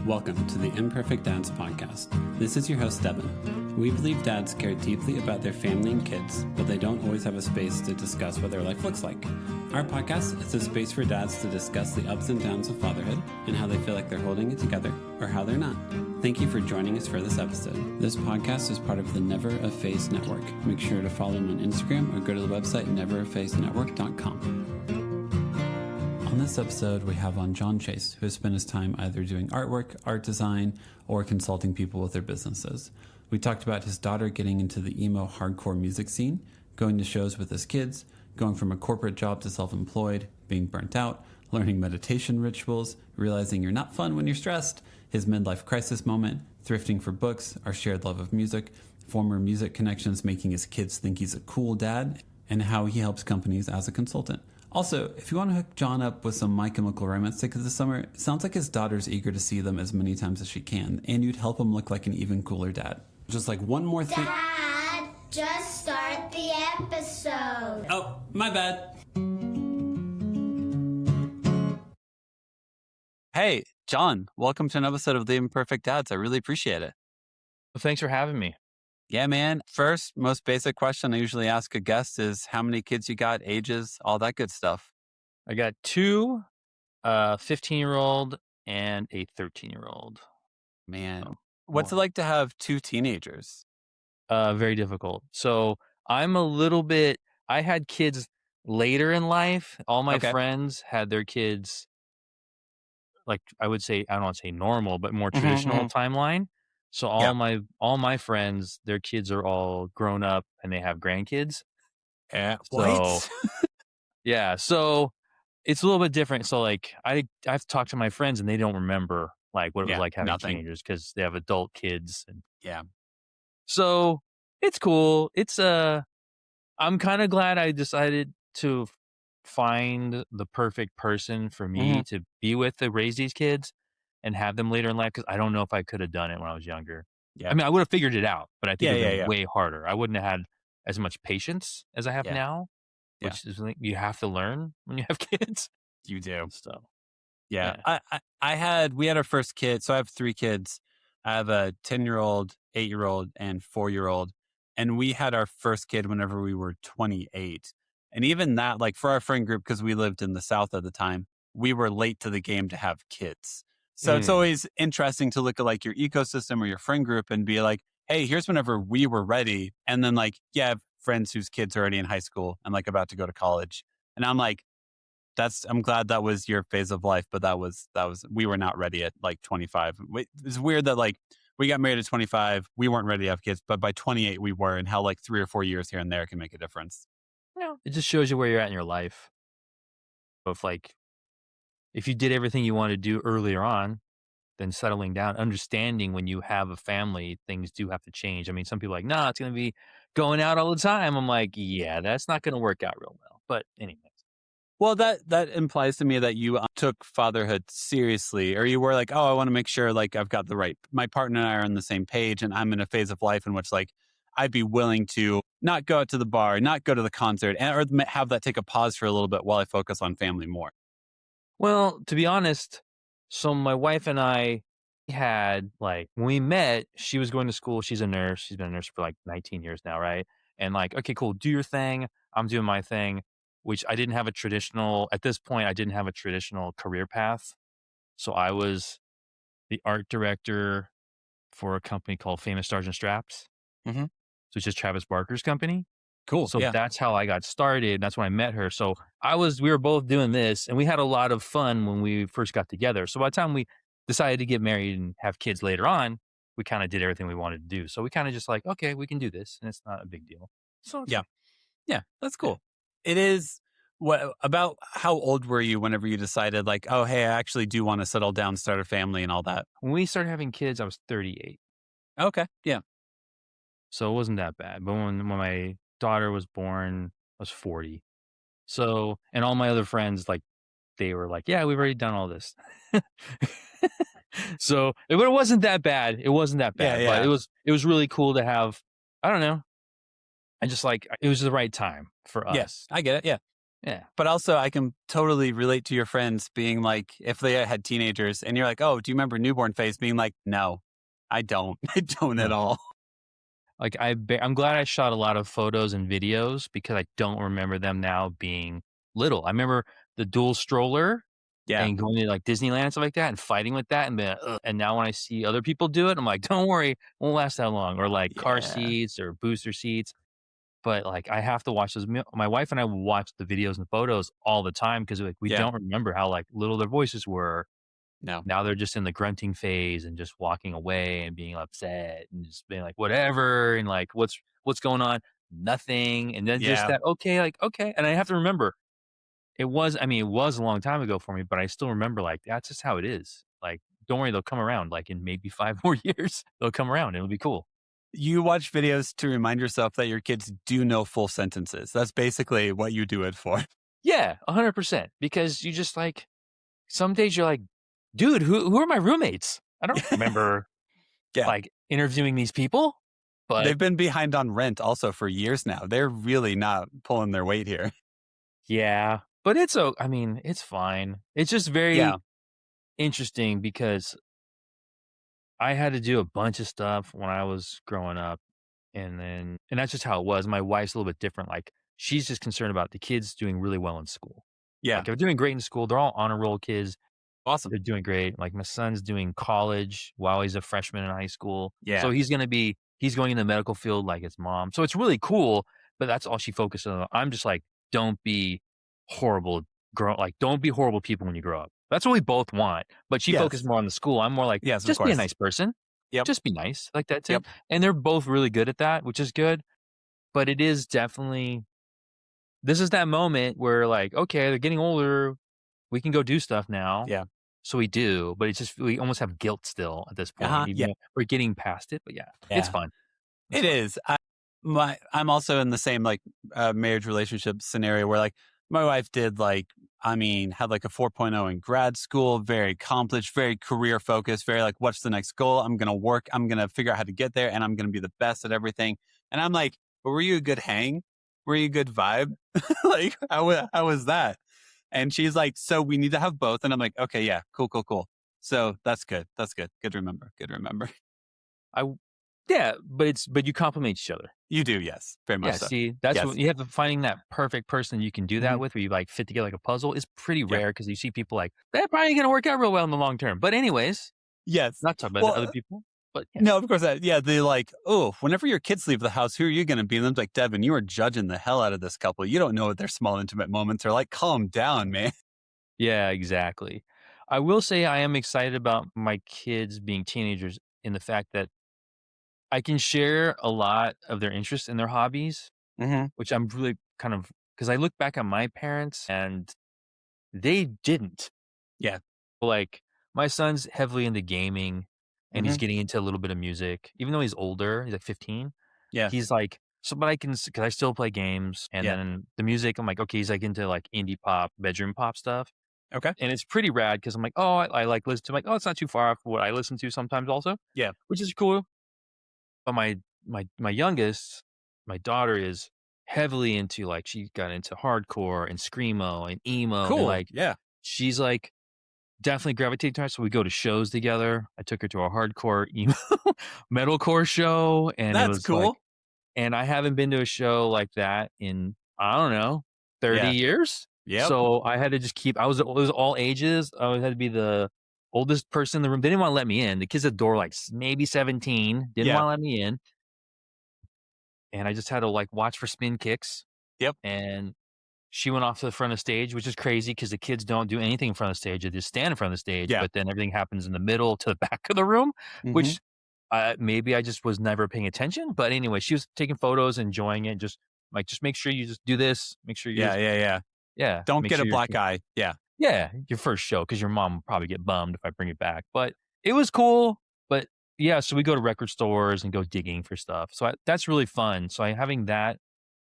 Welcome to the Imperfect Dads Podcast. This is your host, Devin. We believe dads care deeply about their family and kids, but they don't always have a space to discuss what their life looks like. Our podcast is a space for dads to discuss the ups and downs of fatherhood and how they feel like they're holding it together or how they're not. Thank you for joining us for this episode. This podcast is part of the Never a Face Network. Make sure to follow them on Instagram or go to the website neverafacenetwork.com. On this episode, we have on Jon Chase, who has spent his time either doing artwork, art design, or consulting people with their businesses. We talked about his daughter getting into the emo hardcore music scene, going to shows with his kids, going from a corporate job to self-employed, being burnt out, learning meditation rituals, realizing you're not fun when you're stressed, his midlife crisis moment, thrifting for books, our shared love of music, former music connections making his kids think he's a cool dad, and how he helps companies as a consultant. Also, if you want to hook Jon up with some My Chemical Romance tickets this summer, it sounds like his daughter's eager to see them as many times as she can, and you'd help him look like an even cooler dad. Just like one more thing. Dad, just start the episode. Oh, my bad. Hey, Jon, welcome to an episode of The Imperfect Dads. I really appreciate it. Well, thanks for having me. Yeah, man. First, most basic question I usually ask a guest is how many kids you got, ages, all that good stuff. I got two, a 15-year-old and a 13-year-old. Man, what's it like to have two teenagers? Very difficult. So I had kids later in life. All my friends had their kids, like I would say, I don't want to say normal, but more traditional timeline. So all my friends, their kids are all grown up and they have grandkids. What? Yeah, so it's a little bit different. So like I've talked to my friends and they don't remember like what it was like having teenagers because they have adult kids. And so it's cool. It's I'm kind of glad I decided to find the perfect person for me to be with to raise these kids and have them later in life, because I don't know if I could have done it when I was younger. Yeah. I mean, I would have figured it out, but I think it would have been way harder. I wouldn't have had as much patience as I have now, which is like you have to learn when you have kids. You do. So, we had our first kid. So I have three kids. I have a 10-year-old, 8-year-old, and 4-year-old. And we had our first kid whenever we were 28. And even that, like for our friend group, because we lived in the South at the time, we were late to the game to have kids. So it's always interesting to look at like your ecosystem or your friend group and be like, hey, here's whenever we were ready. And then like, I have friends whose kids are already in high school and like about to go to college. And I'm like, I'm glad that was your phase of life, but we were not ready at like 25. It's weird that like we got married at 25. We weren't ready to have kids, but by 28 we were, and how like 3 or 4 years here and there can make a difference. Yeah. It just shows you where you're at in your life. Both like, if you did everything you want to do earlier on, then settling down, understanding when you have a family, things do have to change. I mean, some people are like, no, it's going to be going out all the time. I'm like, yeah, that's not going to work out real well. But anyways. Well, that implies to me that you took fatherhood seriously, or you were like, oh, I want to make sure like I've got my partner and I are on the same page, and I'm in a phase of life in which like I'd be willing to not go out to the bar, not go to the concert, or have that take a pause for a little bit while I focus on family more. Well, to be honest, so my wife and I had, like, when we met, she was going to school. She's a nurse. She's been a nurse for like 19 years now, right? And like, okay, cool, do your thing. I'm doing my thing, which at this point, I didn't have a traditional career path. So I was the art director for a company called Famous Stars and Straps. So it's just Travis Barker's company. Cool. So that's how I got started. That's when I met her. So we were both doing this, and we had a lot of fun when we first got together. So by the time we decided to get married and have kids later on, we kind of did everything we wanted to do. So we kind of just like, okay, we can do this, and it's not a big deal. So yeah, that's cool. It is. What about how old were you whenever you decided like, oh, hey, I actually do want to settle down, start a family and all that? When we started having kids, I was 38. Okay. Yeah. So it wasn't that bad. But when my daughter was born, I was 40. So, and all my other friends, like, they were like, yeah, we've already done all this. So it wasn't that bad. It wasn't that bad, but it was really cool to have, I don't know. I just like, it was the right time for us. Yes, I get it. Yeah. Yeah. But also I can totally relate to your friends being like, if they had teenagers and you're like, oh, do you remember newborn phase? Being like, no, I don't. I don't at all. Like I'm glad I shot a lot of photos and videos because I don't remember them now being little. I remember the dual stroller and going to like Disneyland and stuff like that and fighting with that. And now when I see other people do it, I'm like, don't worry, it won't last that long. Or like car seats or booster seats. But like I have to watch those. My wife and I watch the videos and photos all the time because like we don't remember how like little their voices were. No. Now they're just in the grunting phase and just walking away and being upset and just being like, whatever. And like, what's going on? Nothing. And then just that, okay. And I have to remember it was a long time ago for me, but I still remember like, that's just how it is. Like, don't worry, they'll come around. Like in maybe 5 more years, they'll come around. It'll be cool. You watch videos to remind yourself that your kids do know full sentences. That's basically what you do it for. Yeah, 100%. Because you just like, some days you're like, dude, who are my roommates? I don't remember like interviewing these people, but they've been behind on rent also for years now. They're really not pulling their weight here. Yeah, but it's fine. It's just very interesting because I had to do a bunch of stuff when I was growing up, and that's just how it was. My wife's a little bit different. Like she's just concerned about the kids doing really well in school. Yeah, like they're doing great in school. They're all honor roll kids. Awesome. They're doing great. Like my son's doing college while he's a freshman in high school. Yeah. So he's going in the medical field like his mom. So it's really cool, but that's all she focuses on. I'm just like, don't be horrible. Don't be horrible people when you grow up. That's what we both want. But she focuses more on the school. I'm more like, just be a nice person. Yep. Just be nice. Like that too. Yep. And they're both really good at that, which is good. But it is definitely, this is that moment where like, okay, they're getting older. We can go do stuff now. Yeah. So we do, but it's just, we almost have guilt still at this point. Even though we're getting past it, but it's fun. It is. I'm also in the same like marriage relationship scenario where like my wife did like, had like a 4.0 in grad school, very accomplished, very career focused, very like, what's the next goal? I'm going to work. I'm going to figure out how to get there and I'm going to be the best at everything. And I'm like, but were you a good hang? Were you a good vibe? Like, how was that? And she's like, so we need to have both. And I'm like, okay, yeah, cool. So that's good. Good to remember. But you compliment each other. You do, yes. Very much so. See, that's what you have to finding that perfect person you can do that with, where you like fit together like a puzzle is pretty rare because you see people like, that probably ain't going to work out real well in the long term. But anyways, yes. Not talking about other people. But no, of course. They're like, oh, whenever your kids leave the house, who are you going to be? And I'm like, Devin, you are judging the hell out of this couple. You don't know what their small, intimate moments are like. Calm down, man. Yeah, exactly. I will say I am excited about my kids being teenagers in the fact that I can share a lot of their interests and their hobbies, which I'm really kind of, because I look back on my parents and they didn't. Yeah. Like my son's heavily into gaming. And he's getting into a little bit of music, even though he's older. He's like 15. Yeah. He's like, but because I still play games. And then the music, I'm like, okay, he's like into like indie pop, bedroom pop stuff. Okay. And it's pretty rad because I'm like, oh, I like listen to, like, oh, it's not too far off what I listen to sometimes also. Yeah. Which is cool. But my youngest, my daughter is heavily into like, she got into hardcore and screamo and emo. Cool. And like, yeah. She's like, definitely gravitating to her. So we go to shows together. I took her to a hardcore emo metalcore show, and that's it was cool. Like, and I haven't been to a show like that in, I don't know, 30 years. Yeah. So I had to just it was all ages. I had to be the oldest person in the room. They didn't want to let me in. The kids at the door, like maybe 17, didn't want to let me in. And I just had to like watch for spin kicks. Yep. And she went off to the front of the stage, which is crazy because the kids don't do anything in front of the stage. They just stand in front of the stage, but then everything happens in the middle to the back of the room, which maybe I just was never paying attention. But anyway, she was taking photos, enjoying it. Just make sure you just do this. Make sure you yeah. Don't get a black eye. Yeah. Yeah. Your first show, because your mom will probably get bummed if I bring it back. But it was cool. But yeah, so we go to record stores and go digging for stuff. So that's really fun. So having that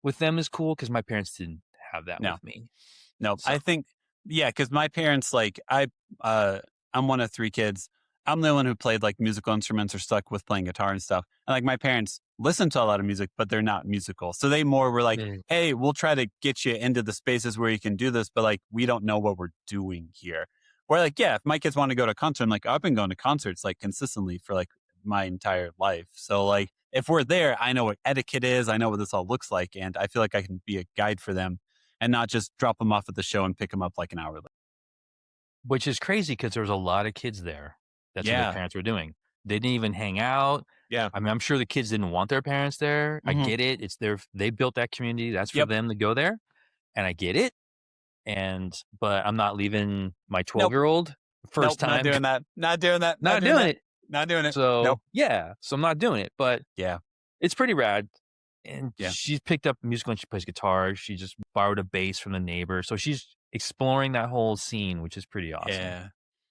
with them is cool because my parents didn't have that with me. No, so. I think, because my parents, like, I'm one of 3 kids. I'm the only one who played like musical instruments or stuck with playing guitar and stuff. And like my parents listen to a lot of music, but they're not musical. So they more were like, hey, we'll try to get you into the spaces where you can do this, but like, we don't know what we're doing here. Where like, yeah, if my kids want to go to a concert, I'm like, I've been going to concerts like consistently for like my entire life. So like, if we're there, I know what etiquette is. I know what this all looks like. And I feel like I can be a guide for them and not just drop them off at the show and pick them up like an hour later. Which is crazy because there was a lot of kids there. That's what their parents were doing. They didn't even hang out. Yeah. I mean, I'm sure the kids didn't want their parents there. I get it. It's they built that community. That's for them to go there. And I get it. But I'm not leaving my 12-year-old first time. Not doing that. Not doing that. Not doing it. Not doing it. So, so I'm not doing it. But yeah, it's pretty rad. And she's picked up musical and she plays guitar. She just borrowed a bass from the neighbor. So she's exploring that whole scene, which is pretty awesome. Yeah,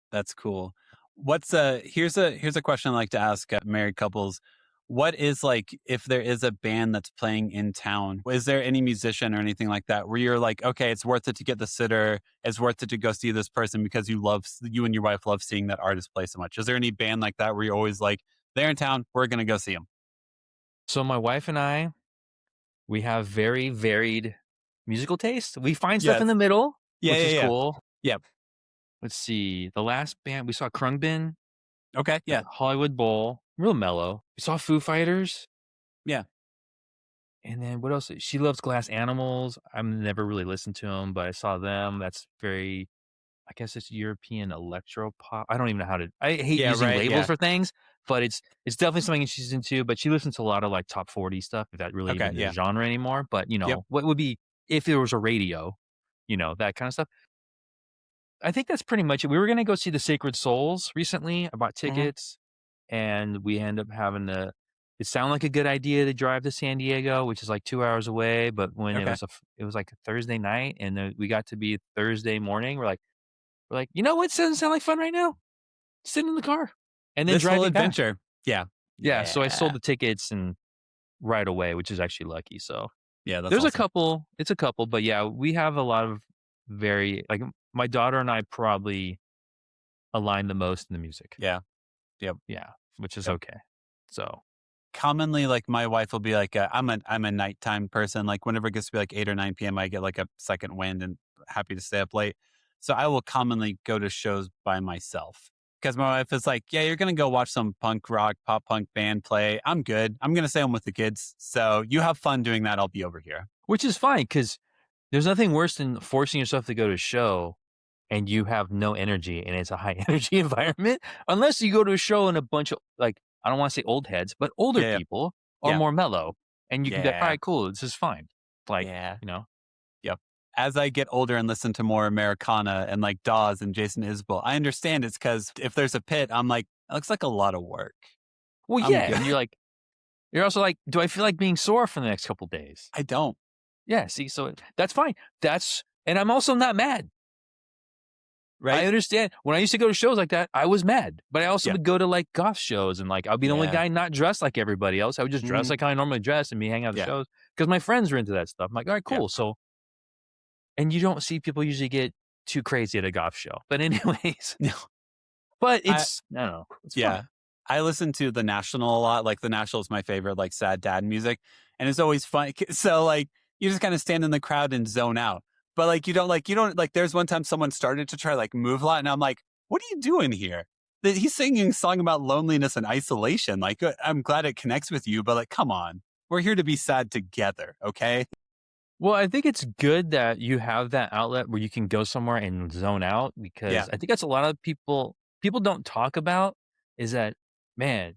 that's cool. Here's a question I like to ask married couples. What is like, if there is a band that's playing in town, is there any musician or anything like that where you're like, okay, it's worth it to get the sitter, it's worth it to go see this person because you and your wife love seeing that artist play so much? Is there any band like that where you're always like, they're in town, we're going to go see them? So my wife and I, we have very varied musical taste. We find stuff in the middle, which is cool. Yep. Let's see. The last band, we saw Krungbin. Okay, yeah. Hollywood Bowl. Real mellow. We saw Foo Fighters. Yeah. And then what else? She loves Glass Animals. I've never really listened to them, but I saw them. That's very, I guess it's European electro pop. I don't even know how to, I hate using labels for things, but it's definitely something she's into. But she listens to a lot of like top 40 stuff, if that really isn't a genre anymore. But, what would be, if there was a radio, that kind of stuff. I think that's pretty much it. We were going to go see the Sacred Souls recently. I bought tickets and we end up having to, it sounded like a good idea to drive to San Diego, which is like 2 hours away. But when it was like a Thursday night and then we got to be Thursday morning, we're like, you know what doesn't sound like fun right now? Sitting in the car and then driving adventure. Back. Yeah. So I sold the tickets and right away, which is actually lucky. So yeah, that's there's awesome. It's a couple, but yeah, we have a lot of like my daughter and I probably align the most in the music. Yeah. Yep. Yeah. Which is okay. So commonly, like my wife will be like, I'm a nighttime person. Like whenever it gets to be like 8 or 9 p.m., I get like a second wind and happy to stay up late. So I will commonly go to shows by myself because my wife is like, yeah, you're going to go watch some punk rock, pop punk band play. I'm good. I'm going to stay home with the kids. So you have fun doing that. I'll be over here. Which is fine because there's nothing worse than forcing yourself to go to a show and you have no energy and it's a high energy environment. Unless you go to a show and a bunch of like, I don't want to say old heads, but older people are more mellow and you can be like, all right, cool. This is fine. Like, Yep. As I get older and listen to more Americana and like Dawes and Jason Isbell, I understand it's because if there's a pit, I'm like, it looks like a lot of work. Well, and you're also like, do I feel like being sore for the next couple of days? I don't. Yeah, see, so that's fine. And I'm also not mad. Right? I understand. When I used to go to shows like that, I was mad. But I also would go to like goth shows and like I'll be the only guy not dressed like everybody else. I would just dress like how I normally dress and hang out at the shows because my friends were into that stuff. I'm like, all right, cool. So, and you don't see people usually get too crazy at a goth show. But anyways, but it's, I don't know. It's fun. I listen to The National a lot. Like The National is my favorite, like sad dad music. And it's always fun. So like, you just kind of stand in the crowd and zone out. But like, you don't there's one time someone started to try like move a lot. And I'm like, what are you doing here? He's singing a song about loneliness and isolation. Like, I'm glad it connects with you, but like, come on, we're here to be sad together. Okay. Well, I think it's good that you have that outlet where you can go somewhere and zone out because I think that's a lot of people don't talk about is that, man,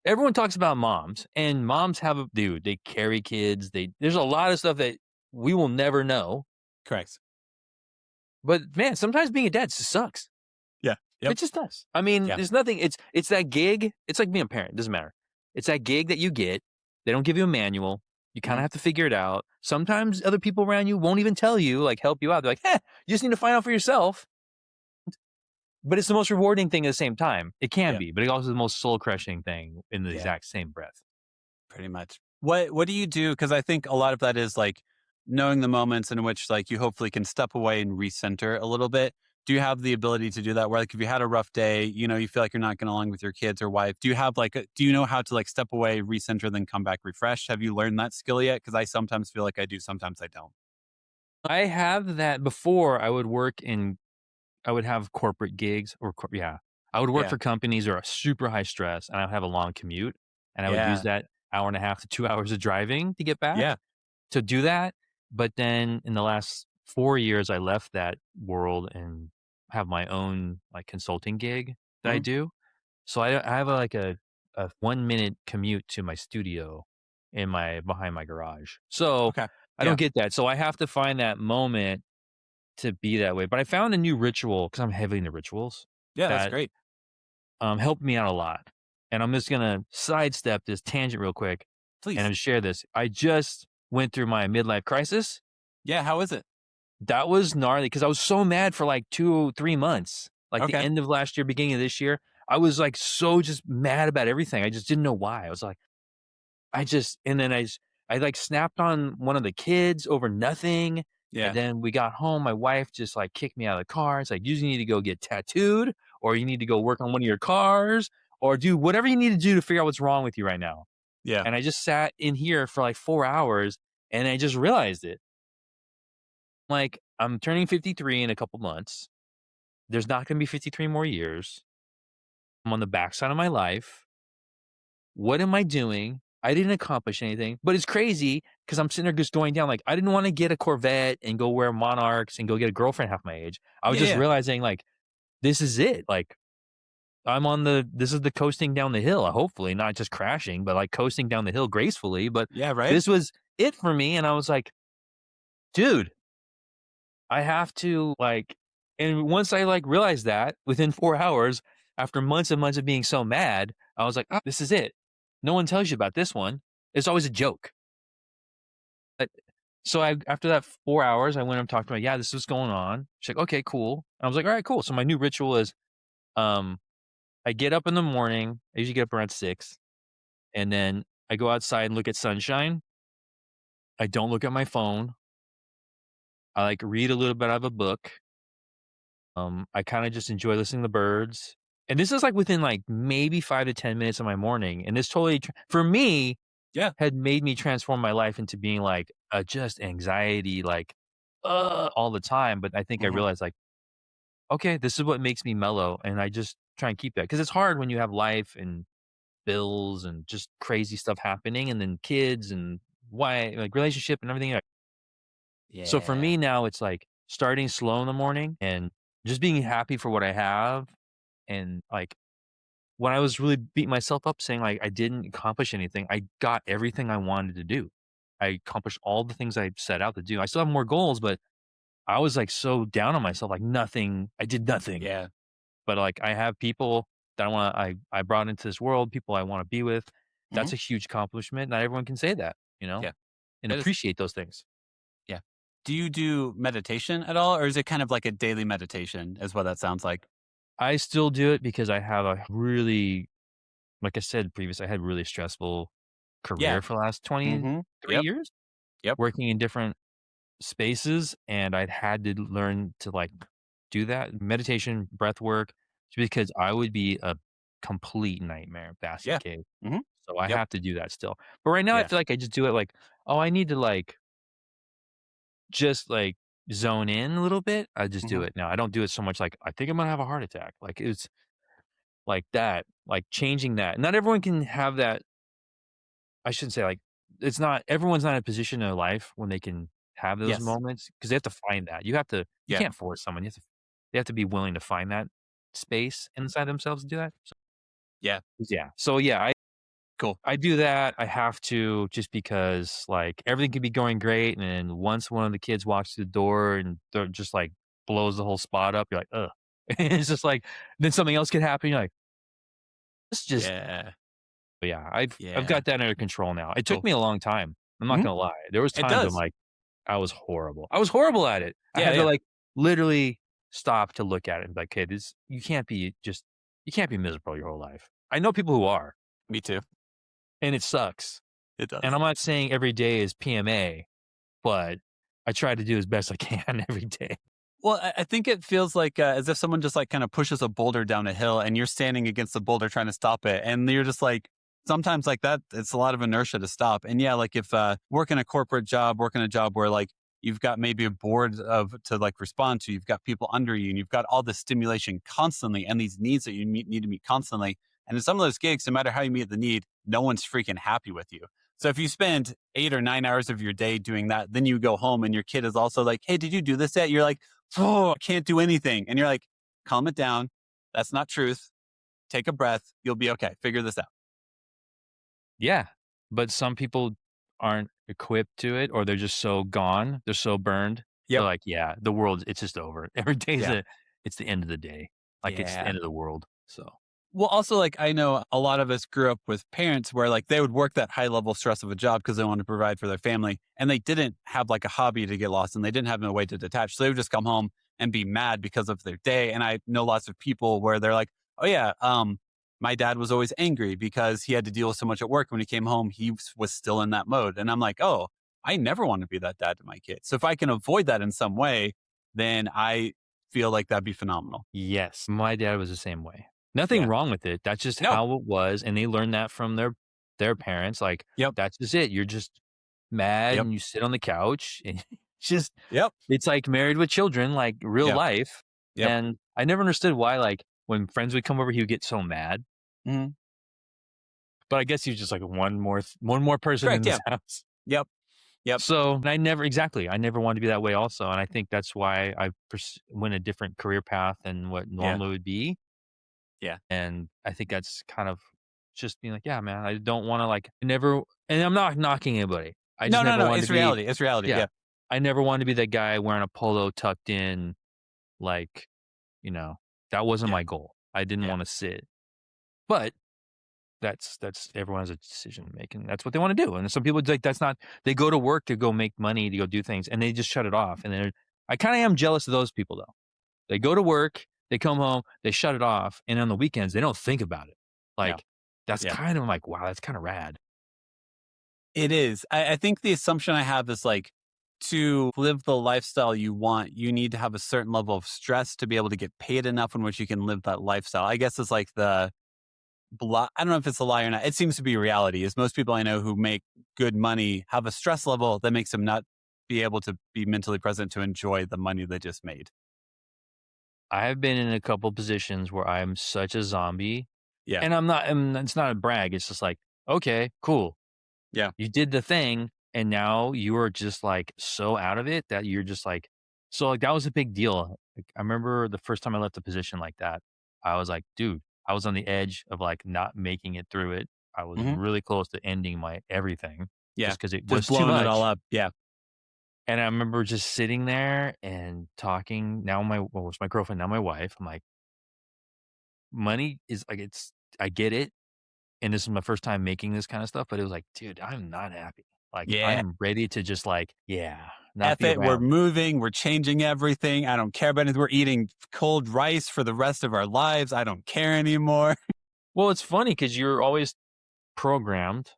everyone talks about moms and moms they carry kids. There's a lot of stuff that we will never know. Correct. But man, sometimes being a dad just sucks. Yeah. Yep. It just does. I mean, there's nothing, it's that gig. It's like being a parent. It doesn't matter. It's that gig that you get. They don't give you a manual. You kind of have to figure it out. Sometimes other people around you won't even tell you, like help you out. They're like, you just need to find out for yourself. But it's the most rewarding thing at the same time. It can be, but it's also the most soul-crushing thing in the exact same breath. Pretty much. What do you do? Because I think a lot of that is like knowing the moments in which like you hopefully can step away and recenter a little bit. Do you have the ability to do that where like if you had a rough day, you know, you feel like you're not getting along with your kids or wife, do you have like, do you know how to like step away, recenter, then come back refreshed? Have you learned that skill yet? Because I sometimes feel like I do, sometimes I don't. I have that before. I would have corporate gigs I would work for companies that are super high stress and I would have a long commute and I would use that hour and a half to 2 hours of driving to get back to do that. But then in the last 4 years, I left that world and have my own like consulting gig that I do. So I have a 1 minute commute to my studio behind my garage. So I don't get that. So I have to find that moment to be that way. But I found a new ritual because I'm heavily into rituals. Yeah, that's great. Helped me out a lot. And I'm just going to sidestep this tangent real quick. Please. And share this. I just went through my midlife crisis. Yeah, how is it? That was gnarly because I was so mad for like 2-3 months. Like the end of last year, beginning of this year. I was like so just mad about everything. I just didn't know why. I was like, and then I like snapped on one of the kids over nothing. Yeah. And then we got home. My wife just like kicked me out of the car. It's like, you need to go get tattooed or you need to go work on one of your cars or do whatever you need to do to figure out what's wrong with you right now. Yeah. And I just sat in here for like 4 hours and I just realized it. Like, I'm turning 53 in a couple months. There's not going to be 53 more years. I'm on the backside of my life. What am I doing? I didn't accomplish anything, but it's crazy because I'm sitting there just going down. Like, I didn't want to get a Corvette and go wear Monarchs and go get a girlfriend half my age. I was just realizing like, this is it. Like, this is the coasting down the hill, hopefully not just crashing, but like coasting down the hill gracefully. But this was it for me. And I was like, dude, I have to like, and once I like realized that within 4 hours, after months and months of being so mad, I was like, oh, this is it. No one tells you about this one. It's always a joke. So after that 4 hours, I went and talked to her. Yeah, this is what's going on. She's like, okay, cool. And I was like, all right, cool. So my new ritual is, I get up in the morning. I usually get up around 6. And then I go outside and look at sunshine. I don't look at my phone. I like read a little bit out of a book. I kind of just enjoy listening to the birds. And this is like within like maybe 5 to 10 minutes of my morning. And this totally, for me, had made me transform my life into being like just anxiety, like all the time. But I think I realized like, okay, this is what makes me mellow. And I just try and keep that because it's hard when you have life and bills and just crazy stuff happening and then kids and like relationship and everything. So for me now, it's like starting slow in the morning and just being happy for what I have. And like when I was really beating myself up saying like I didn't accomplish anything, I got everything I wanted to do. I accomplished all the things I set out to do. I still have more goals, but I was like so down on myself, like I did nothing. Yeah. But like I have people that I brought into this world, people I want to be with. That's a huge accomplishment. Not everyone can say that, you know? Yeah. And appreciate those things. Yeah. Do you do meditation at all? Or is it kind of like a daily meditation is what that sounds like? I still do it because I have a really, like I said previously, I had really stressful career for the last 23 years. Yep. Working in different spaces. And I'd had to learn to like do that meditation, breath work, because I would be a complete nightmare basket case. So I have to do that still. But right now I feel like I just do it like, oh, I need to like, just like zone in a little bit. I just do it now. I don't do it so much like, I think I'm going to have a heart attack. Like it's like that, like changing that. Not everyone can have that. I shouldn't say like, everyone's not in a position in their life when they can have those moments because they have to find that. You can't force someone. They have to be willing to find that space inside themselves to do that. So, So cool. I do that. I have to just because like everything could be going great. And then once one of the kids walks through the door and they're just like blows the whole spot up, you're like, ugh. And it's just like, then something else could happen. You're like, it's just, But I've got that under control now. It took me a long time. I'm not going to lie. There was times when like, I was horrible. I was horrible at it. I had to like literally stop to look at it and be like, hey, you can't be miserable your whole life. I know people who are. Me too. And it sucks. It does. And I'm not saying every day is PMA, but I try to do as best I can every day. Well, I think it feels like as if someone just like kind of pushes a boulder down a hill and you're standing against the boulder trying to stop it. And you're just like, sometimes like that, it's a lot of inertia to stop. And yeah, like if working a corporate job, working a job where like you've got maybe a board to like respond to, you've got people under you and you've got all this stimulation constantly and these needs that you need to meet constantly. And in some of those gigs, no matter how you meet the need, no one's freaking happy with you. So if you spend 8 or 9 hours of your day doing that, then you go home and your kid is also like, hey, did you do this yet? You're like, oh, I can't do anything. And you're like, calm it down. That's not truth. Take a breath. You'll be okay. Figure this out. Yeah. But some people aren't equipped to it, or they're just so gone. They're so burned. Yep. They're like, yeah, the world, it's just over. Every day's it's the end of the day. Like it's the end of the world. So. Well, also, like, I know a lot of us grew up with parents where, like, they would work that high level stress of a job because they wanted to provide for their family. And they didn't have, like, a hobby to get lost and they didn't have a way to detach. So they would just come home and be mad because of their day. And I know lots of people where they're like, oh, yeah, my dad was always angry because he had to deal with so much at work. When he came home, he was still in that mode. And I'm like, oh, I never want to be that dad to my kids. So if I can avoid that in some way, then I feel like that'd be phenomenal. Yes. My dad was the same way. Nothing wrong with it. That's just how it was. And they learned that from their parents. Like, that's just it. You're just mad and you sit on the couch. And just, it's like Married with Children, like real life. And I never understood why, like, when friends would come over, he would get so mad. Mm-hmm. But I guess he was just like one more person in this house. Yep. So I never wanted to be that way also. And I think that's why I went a different career path than what normally would be. Yeah. And I think that's kind of just being like, yeah, man, I don't want to like never, and I'm not knocking anybody. I just never wanted it's to reality. be, It's reality. Yeah. I never wanted to be that guy wearing a polo tucked in, like, that wasn't my goal. I didn't want to sit, but that's everyone has a decision to make, and that's what they want to do. And some people like, they go to work to go make money, to go do things, and they just shut it off. And I kind of am jealous of those people though. They go to work, they come home, they shut it off, and on the weekends, they don't think about it. Like, that's kind of like, wow, that's kind of rad. It is. I think the assumption I have is like, to live the lifestyle you want, you need to have a certain level of stress to be able to get paid enough in which you can live that lifestyle. I guess it's like I don't know if it's a lie or not. It seems to be reality, is most people I know who make good money have a stress level that makes them not be able to be mentally present to enjoy the money they just made. I have been in a couple positions where I'm such a zombie. Yeah. And I'm not, and it's not a brag. It's just like, okay, cool. Yeah. You did the thing. And now you are just like so out of it that you're just like, so like that was a big deal. Like, I remember the first time I left a position like that, I was like, dude, I was on the edge of like not making it through it. I was really close to ending my everything. Yeah. Just because it just was too much. It all up. Yeah. And I remember just sitting there and talking. Now was my girlfriend, now my wife. I'm like, money is like, I get it. And this is my first time making this kind of stuff, but it was like, dude, I'm not happy. Like, I'm ready to just like, not be around. We're moving, we're changing everything. I don't care about it. We're eating cold rice for the rest of our lives. I don't care anymore. Well, it's funny because you're always programmed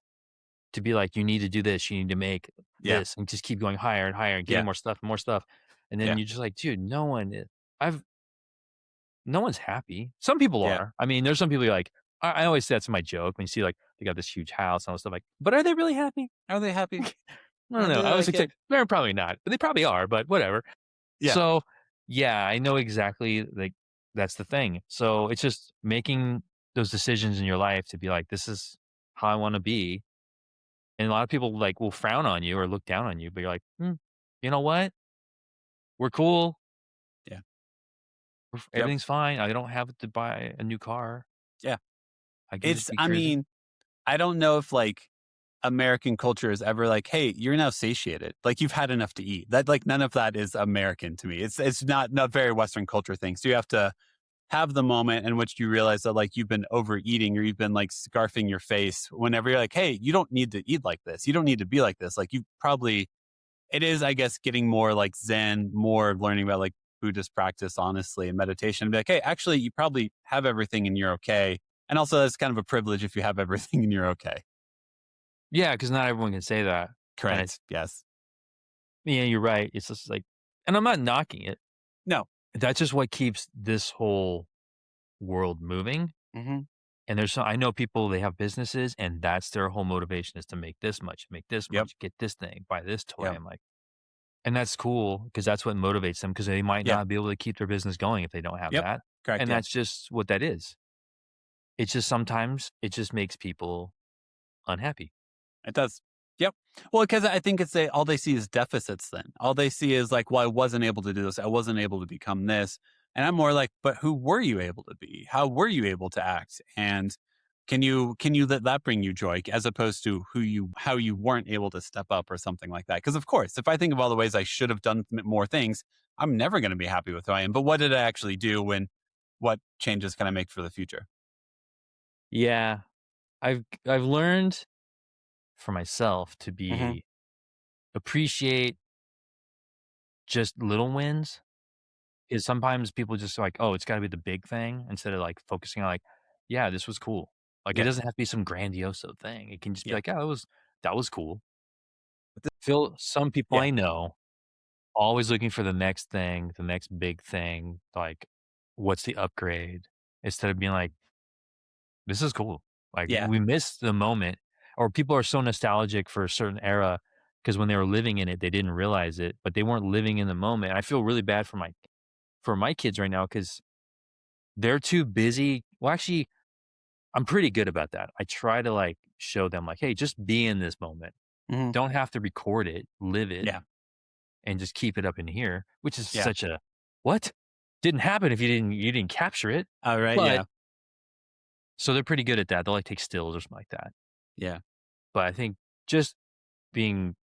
to be like, you need to do this, you need to make this, and just keep going higher and higher and getting more stuff and more stuff. And then you're just like, dude, no one's happy. Some people are. I mean, there's some people like, I always say that's my joke when you see like they got this huge house and all this stuff, like, but are they really happy? Are they happy? I don't know. I was like, they're probably not, but they probably are, but whatever. Yeah. So I know exactly, like, that's the thing. So it's just making those decisions in your life to be like, this is how I want to be. And a lot of people like will frown on you or look down on you, but you're like, you know what? We're cool. Yeah. Everything's fine. I don't have to buy a new car. Yeah. I mean, I don't know if like American culture is ever like, hey, you're now satiated. Like, you've had enough to eat. That, like, none of that is American to me. It's not very Western culture thing. So you have to have the moment in which you realize that like you've been overeating or you've been like scarfing your face whenever you're like, hey, you don't need to eat like this. You don't need to be like this. Like, it is, I guess, getting more like Zen, more learning about like Buddhist practice, honestly, and meditation. Be like, hey, actually, you probably have everything and you're okay. And also, that's kind of a privilege if you have everything and you're okay. Yeah, because not everyone can say that. Correct. Yes. Yeah, you're right. It's just like, and I'm not knocking it. No. That's just what keeps this whole world moving. Mm-hmm. And I know people, they have businesses and that's their whole motivation is to make this much, get this thing, buy this toy. Yep. I'm like, and that's cool because that's what motivates them because they might not be able to keep their business going if they don't have that. Correct. And that's just what that is. It's just sometimes it just makes people unhappy. It does. Yep. Well, because I think all they see is deficits then. All they see is like, well, I wasn't able to do this. I wasn't able to become this. And I'm more like, but who were you able to be? How were you able to act? And can you let that bring you joy as opposed to how you weren't able to step up or something like that? Because of course, if I think of all the ways I should have done more things, I'm never going to be happy with who I am. But what did I actually do and what changes can I make for the future? Yeah. I've learned for myself to be appreciate just little wins. Is sometimes people just like, oh, it's got to be the big thing instead of like focusing on like, yeah, this was cool. Like it doesn't have to be some grandiose thing. It can just be like, yeah, that was cool. Some people I know always looking for the next thing, the next big thing. Like, what's the upgrade? Instead of being like, this is cool. Like we missed the moment, or people are so nostalgic for a certain era because when they were living in it, they didn't realize it, but they weren't living in the moment. I feel really bad for my kids right now because they're too busy. Well, actually, I'm pretty good about that. I try to like show them like, hey, just be in this moment. Mm-hmm. Don't have to record it, live it, and just keep it up in here, which is such a what? Didn't happen if you didn't capture it. All right. So they're pretty good at that. They'll like take stills or something like that. Yeah. But I think just enjoying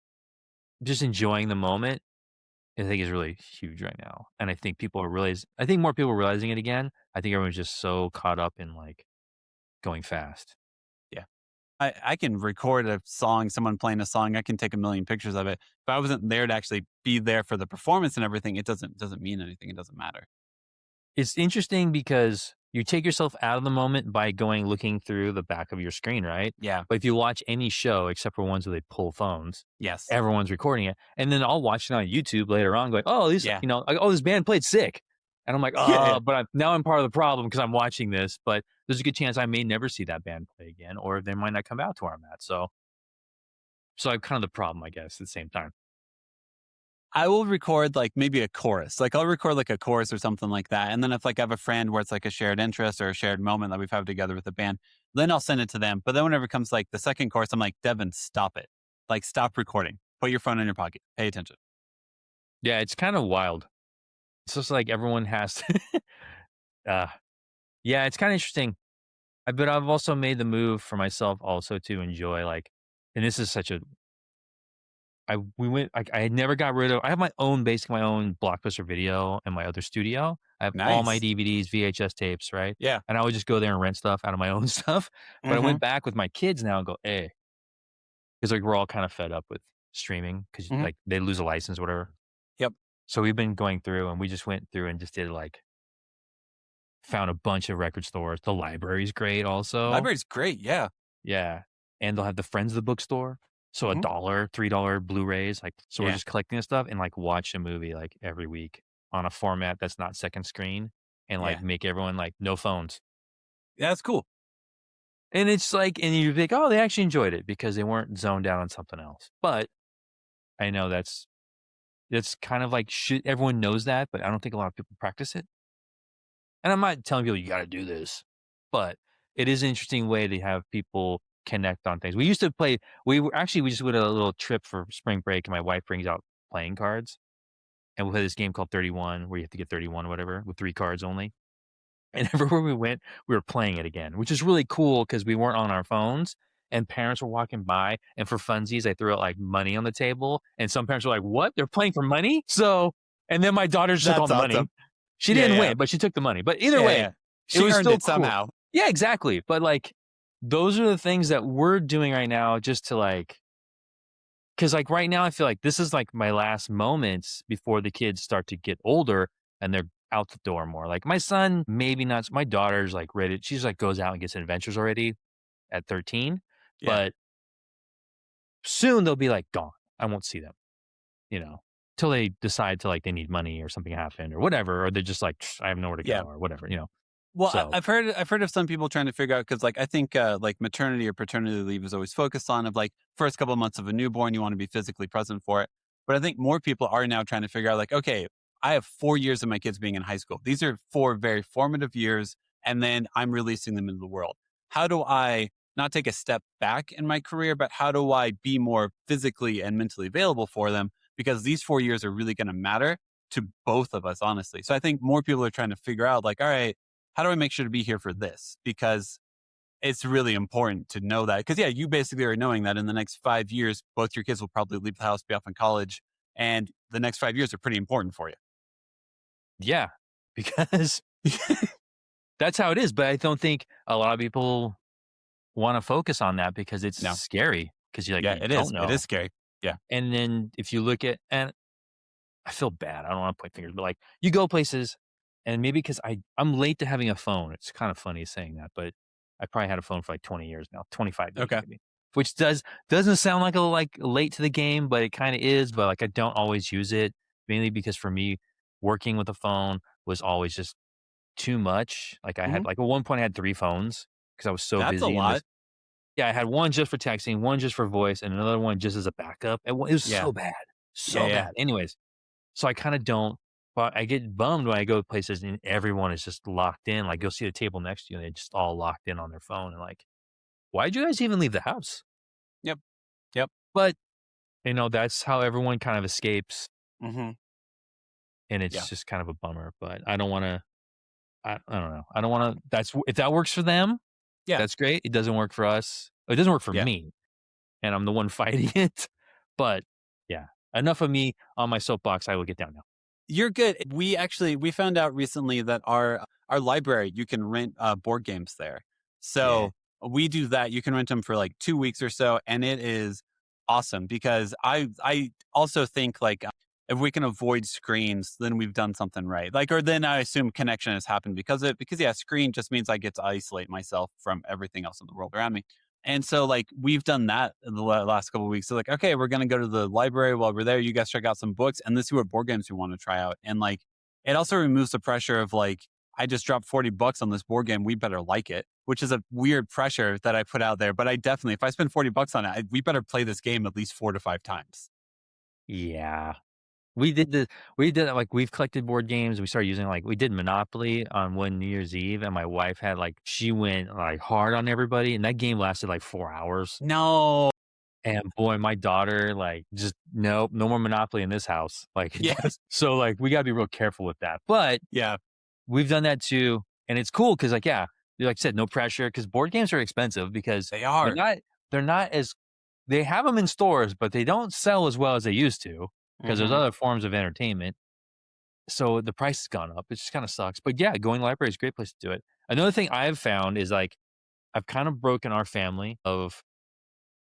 the moment, I think is really huge right now. And I think I think more people are realizing it again. I think everyone's just so caught up in like going fast. Yeah. I can record a song, someone playing a song. I can take a million pictures of it. If I wasn't there to actually be there for the performance and everything, it doesn't mean anything. It doesn't matter. It's interesting because you take yourself out of the moment by looking through the back of your screen, right? Yeah. But if you watch any show, except for ones where they pull phones, yes, everyone's recording it. And then I'll watch it on YouTube later on going, oh, this band played sick. And I'm like, but now I'm part of the problem because I'm watching this. But there's a good chance I may never see that band play again, or they might not come out to where I'm at. So I'm kind of the problem, I guess, at the same time. I will record like maybe a chorus. Like I'll record like a chorus or something like that. And then if like I have a friend where it's like a shared interest or a shared moment that we've had together with the band, then I'll send it to them. But then whenever it comes like the second chorus, I'm like, Devin, stop it. Like stop recording. Put your phone in your pocket. Pay attention. Yeah, it's kind of wild. It's just like everyone has to. Yeah, it's kind of interesting. But I've also made the move for myself also to enjoy and this is such a. I had never got rid of. I have my own Blockbuster video and my other studio. I have all my DVDs, VHS tapes, right? Yeah. And I would just go there and rent stuff out of my own stuff. But I went back with my kids now and go, hey, because we're all kind of fed up with streaming because they lose a license, or whatever. Yep. So we've been going through and we just went through and just did found a bunch of record stores. The library's great also. Library's great, yeah. Yeah. And they'll have the Friends of the Bookstore. So $1, $3 Blu-rays. So we're just collecting this stuff and watch a movie every week on a format that's not second screen and make everyone no phones. Yeah, that's cool. And it's and you think, oh, they actually enjoyed it because they weren't zoned out on something else. But I know that's kind of everyone knows that, but I don't think a lot of people practice it. And I'm not telling people you got to do this, but it is an interesting way to have people connect on things. We used to play. We just went on a little trip for spring break, and my wife brings out playing cards, and we had this game called 31, where you have to get 31, whatever, with 3 cards only. And everywhere we went, we were playing it again, which is really cool because we weren't on our phones, and parents were walking by, and for funsies, I threw out money on the table, and some parents were like, "What? They're playing for money?" So, and then my daughter took all the money. She didn't win, but she took the money. But either way, she was earned still it somehow. Yeah, exactly. But those are the things that we're doing right now just to because right now I feel this is my last moments before the kids start to get older and they're out the door more. My son, maybe not. My daughter's ready. She's goes out and gets adventures already at 13. Yeah. But soon they'll be gone. I won't see them, till they decide to like they need money or something happened or whatever, or they're just like, I have nowhere to go or whatever, Well, So I've heard of some people trying to figure out, because like I think like maternity or paternity leave is always focused on of like first couple of months of a newborn, you want to be physically present for it. But I think more people are now trying to figure out like, okay, I have 4 years of my kids being in high school. These are 4 very formative years, and then I'm releasing them into the world. How do I not take a step back in my career, but how do I be more physically and mentally available for them? Because these 4 years are really going to matter to both of us, honestly. So I think more people are trying to figure out like, all right, how do I make sure to be here for this? Because it's really important to know that. Because, yeah, you basically are knowing that in the next 5 years, both your kids will probably leave the house, be off in college, and the next 5 years are pretty important for you. Yeah, because that's how it is. But I don't think a lot of people want to focus on that because it's scary. Because you're like, yeah, it is. Know. It is scary. Yeah. And then if you look at, and I feel bad. I don't want to point fingers, but like you go places, and maybe because I'm late to having a phone. It's kind of funny saying that, but I probably had a phone for like 20 years now, 25 years maybe. Which doesn't sound like late to the game, but it kind of is. But like I don't always use it, mainly because for me, working with a phone was always just too much. Like I had like at one point I had 3 phones because I was so busy. That's a lot. Yeah, I had one just for texting, one just for voice, and another one just as a backup. It was so bad, bad. Anyways, so I kind of don't. But I get bummed when I go places and everyone is just locked in. Like you'll see a table next to you and they're just all locked in on their phone. And like, why'd you guys even leave the house? Yep. But, that's how everyone kind of escapes. Mm-hmm. And it's just kind of a bummer. But I don't want to, I don't know. I don't want to, if that works for them, that's great. It doesn't work for us. It doesn't work for me. And I'm the one fighting it. But yeah, enough of me on my soapbox. I will get down now. You're good. We found out recently that our library, you can rent board games there. So we do that. You can rent them for like 2 weeks or so. And it is awesome because I also think like if we can avoid screens, then we've done something right. Like, or then I assume connection has happened because of it. Because screen just means I get to isolate myself from everything else in the world around me. And so like we've done that in the last couple of weeks. So like, okay, we're going to go to the library while we're there. You guys check out some books and let's see what board games you want to try out. And like, it also removes the pressure of like, I just dropped $40 on this board game. We better like it, which is a weird pressure that I put out there. But I definitely, if I spend $40 on it, we better play this game at least 4 to 5 times. Yeah. We did that. Like we've collected board games. We started using we did Monopoly on one New Year's Eve, and my wife had she went hard on everybody, and that game lasted 4 hours. No. And boy, my daughter just no more Monopoly in this house. So we gotta be real careful with that. But we've done that too, and it's cool because like I said, no pressure because board games are expensive because they are. They're not as they have them in stores, but they don't sell as well as they used to. Because there's other forms of entertainment. So the price has gone up. It just kind of sucks. But yeah, going to the library is a great place to do it. Another thing I've found is I've kind of broken our family of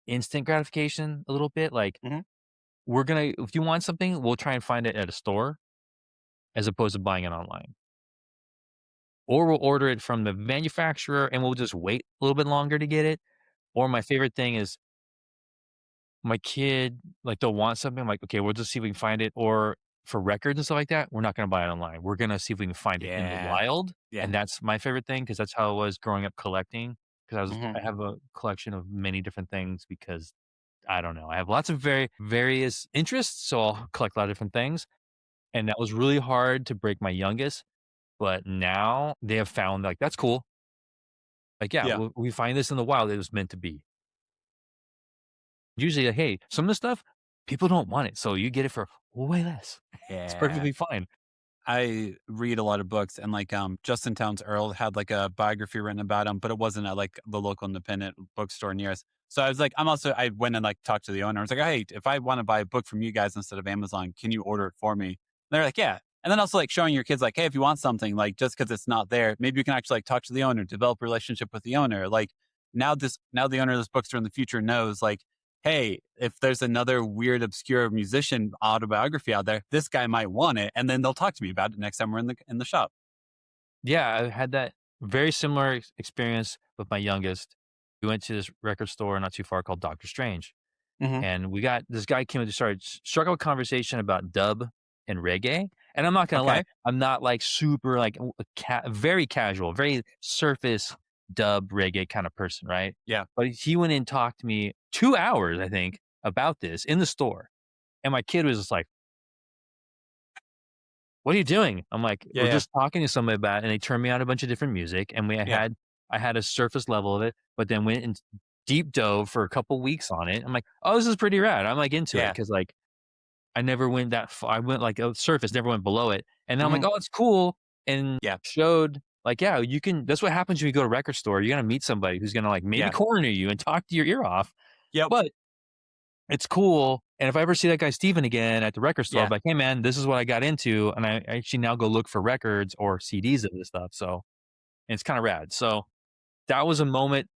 instant gratification a little bit. We're going to, if you want something, we'll try and find it at a store as opposed to buying it online. Or we'll order it from the manufacturer and we'll just wait a little bit longer to get it. Or my favorite thing is my kid, they'll want something. I'm like, okay, we'll just see if we can find it. Or for records and stuff like that, we're not going to buy it online. We're going to see if we can find it in the wild. And that's my favorite thing because that's how it was growing up collecting. Because I have a collection of many different things because I don't know. I have lots of various interests. So I'll collect a lot of different things. And that was really hard to break my youngest. But now they have found that's cool. We find this in the wild. It was meant to be. Usually, hey, some of the stuff, people don't want it. So you get it for way less. It's perfectly fine. I read a lot of books and Justin Townes Earl had a biography written about him, but it wasn't at the local independent bookstore near us. So I was I went and talked to the owner. I was like, hey, if I want to buy a book from you guys instead of Amazon, can you order it for me? And they're like, yeah. And then also showing your kids hey, if you want something, just because it's not there, maybe you can actually talk to the owner, develop a relationship with the owner. Now the owner of this bookstore in the future knows hey, if there's another weird, obscure musician autobiography out there, this guy might want it. And then they'll talk to me about it next time we're in the shop. Yeah, I had that very similar experience with my youngest. We went to this record store not too far called Dr. Strange. And we got this guy came and struck up a conversation about dub and reggae. And I'm not going to lie, I'm not like super like very casual, very surface dub reggae kind of person, right? Yeah. But he went in and talked to me 2 hours, I think, about this in the store. And my kid was just like, what are you doing? I'm like, we're just talking to somebody about it. And they turned me on a bunch of different music. And I had a surface level of it, but then went and deep dove for a couple weeks on it. I'm like, oh, this is pretty rad. I'm like into it because like I never went that far. I went like a surface, never went below it. And then I'm like, oh, it's cool. And showed like, you can, that's what happens when you go to a record store. You're going to meet somebody who's going to like maybe corner you and talk to your ear off. Yeah. But it's cool. And if I ever see that guy Steven again at the record store, I'm like, hey man, this is what I got into. And I actually now go look for records or CDs of this stuff. So and it's kind of rad. So that was a moment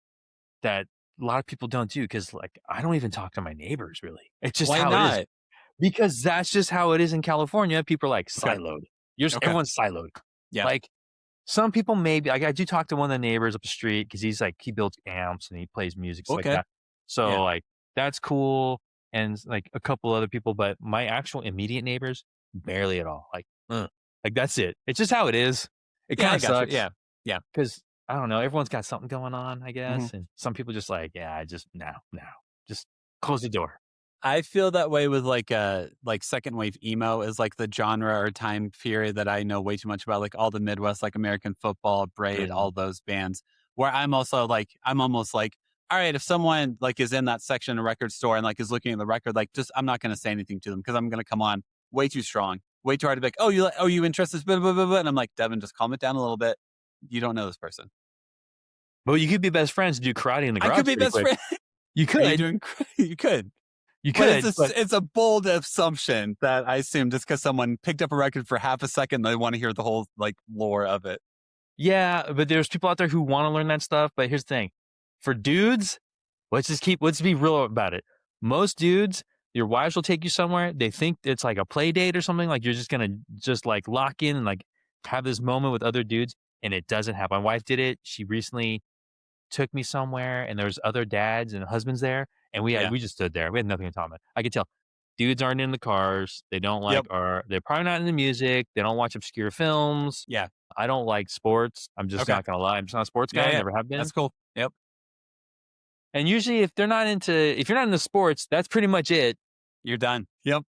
that a lot of people don't do because like I don't even talk to my neighbors really. It's just how it is. Because that's just how it is in California. People are like siloed. Everyone's siloed. Yeah. Like some people maybe like I do talk to one of the neighbors up the street because he's like he builds amps and he plays music stuff like that. So like that's cool. And like a couple other people, but my actual immediate neighbors, barely at all. Like that's it. It's just how it is. It kind of sucks. Yeah. Because I don't know, everyone's got something going on, I guess. And some people just like, I just now, just close the door. I feel that way with like second wave emo is like the genre or time period that I know way too much about, like all the Midwest, like American Football, Braid, all those bands. Where I'm almost like, all right, if someone like is in that section of a record store and like is looking at the record, like just I'm not going to say anything to them because I'm going to come on way too strong, way too hard to be like, you interested? Blah, blah, blah, blah. And I'm like, Devin, just calm it down a little bit. You don't know this person. But you could be best friends and do karate in the garage. I could be best friend. You could. You could. It's a bold assumption that I assume just because someone picked up a record for half a second, they want to hear the whole like lore of it. Yeah, but there's people out there who want to learn that stuff. But here's the thing. For dudes, let's be real about it. Most dudes, your wives will take you somewhere. They think it's like a play date or something. Like you're just going to just like lock in and like have this moment with other dudes. And it doesn't happen. My wife did it. She recently took me somewhere and there's other dads and husbands there. And we just stood there. We had nothing to talk about. I could tell dudes aren't in the cars. They don't like they're probably not into music. They don't watch obscure films. Yeah. I don't like sports. I'm just not going to lie. I'm just not a sports guy. I never have been. That's cool. Yep. And usually if you're not into sports, that's pretty much it. You're done. Yep.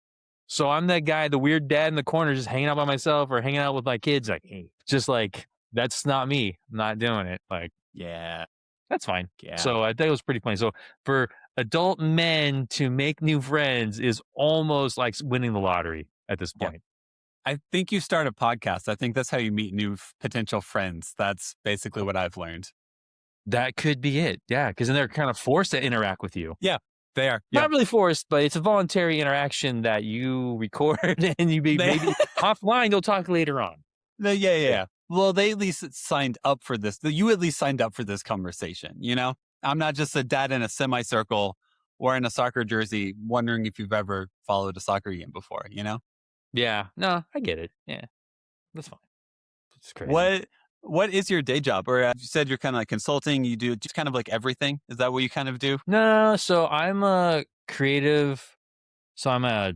So I'm that guy, the weird dad in the corner, just hanging out by myself or hanging out with my kids. Like, just like, that's not me. I'm not doing it. Like, that's fine. Yeah. So I think it was pretty funny. So for adult men to make new friends is almost like winning the lottery at this point. Yeah. I think you start a podcast. I think that's how you meet new potential friends. That's basically what I've learned. That could be it. Yeah. Because then they're kind of forced to interact with you. Yeah, they are. Not really forced, but it's a voluntary interaction that you record and you maybe offline, you'll talk later on. Yeah. Well, they at least signed up for this. You at least signed up for this conversation, you know? I'm not just a dad in a semicircle or in a soccer jersey wondering if you've ever followed a soccer game before, you know? Yeah. No, I get it. Yeah. That's fine. It's crazy. What is your day job? Or you said you're kind of like consulting. You do just kind of like everything. Is that what you kind of do? No. So I'm a creative. So I'm a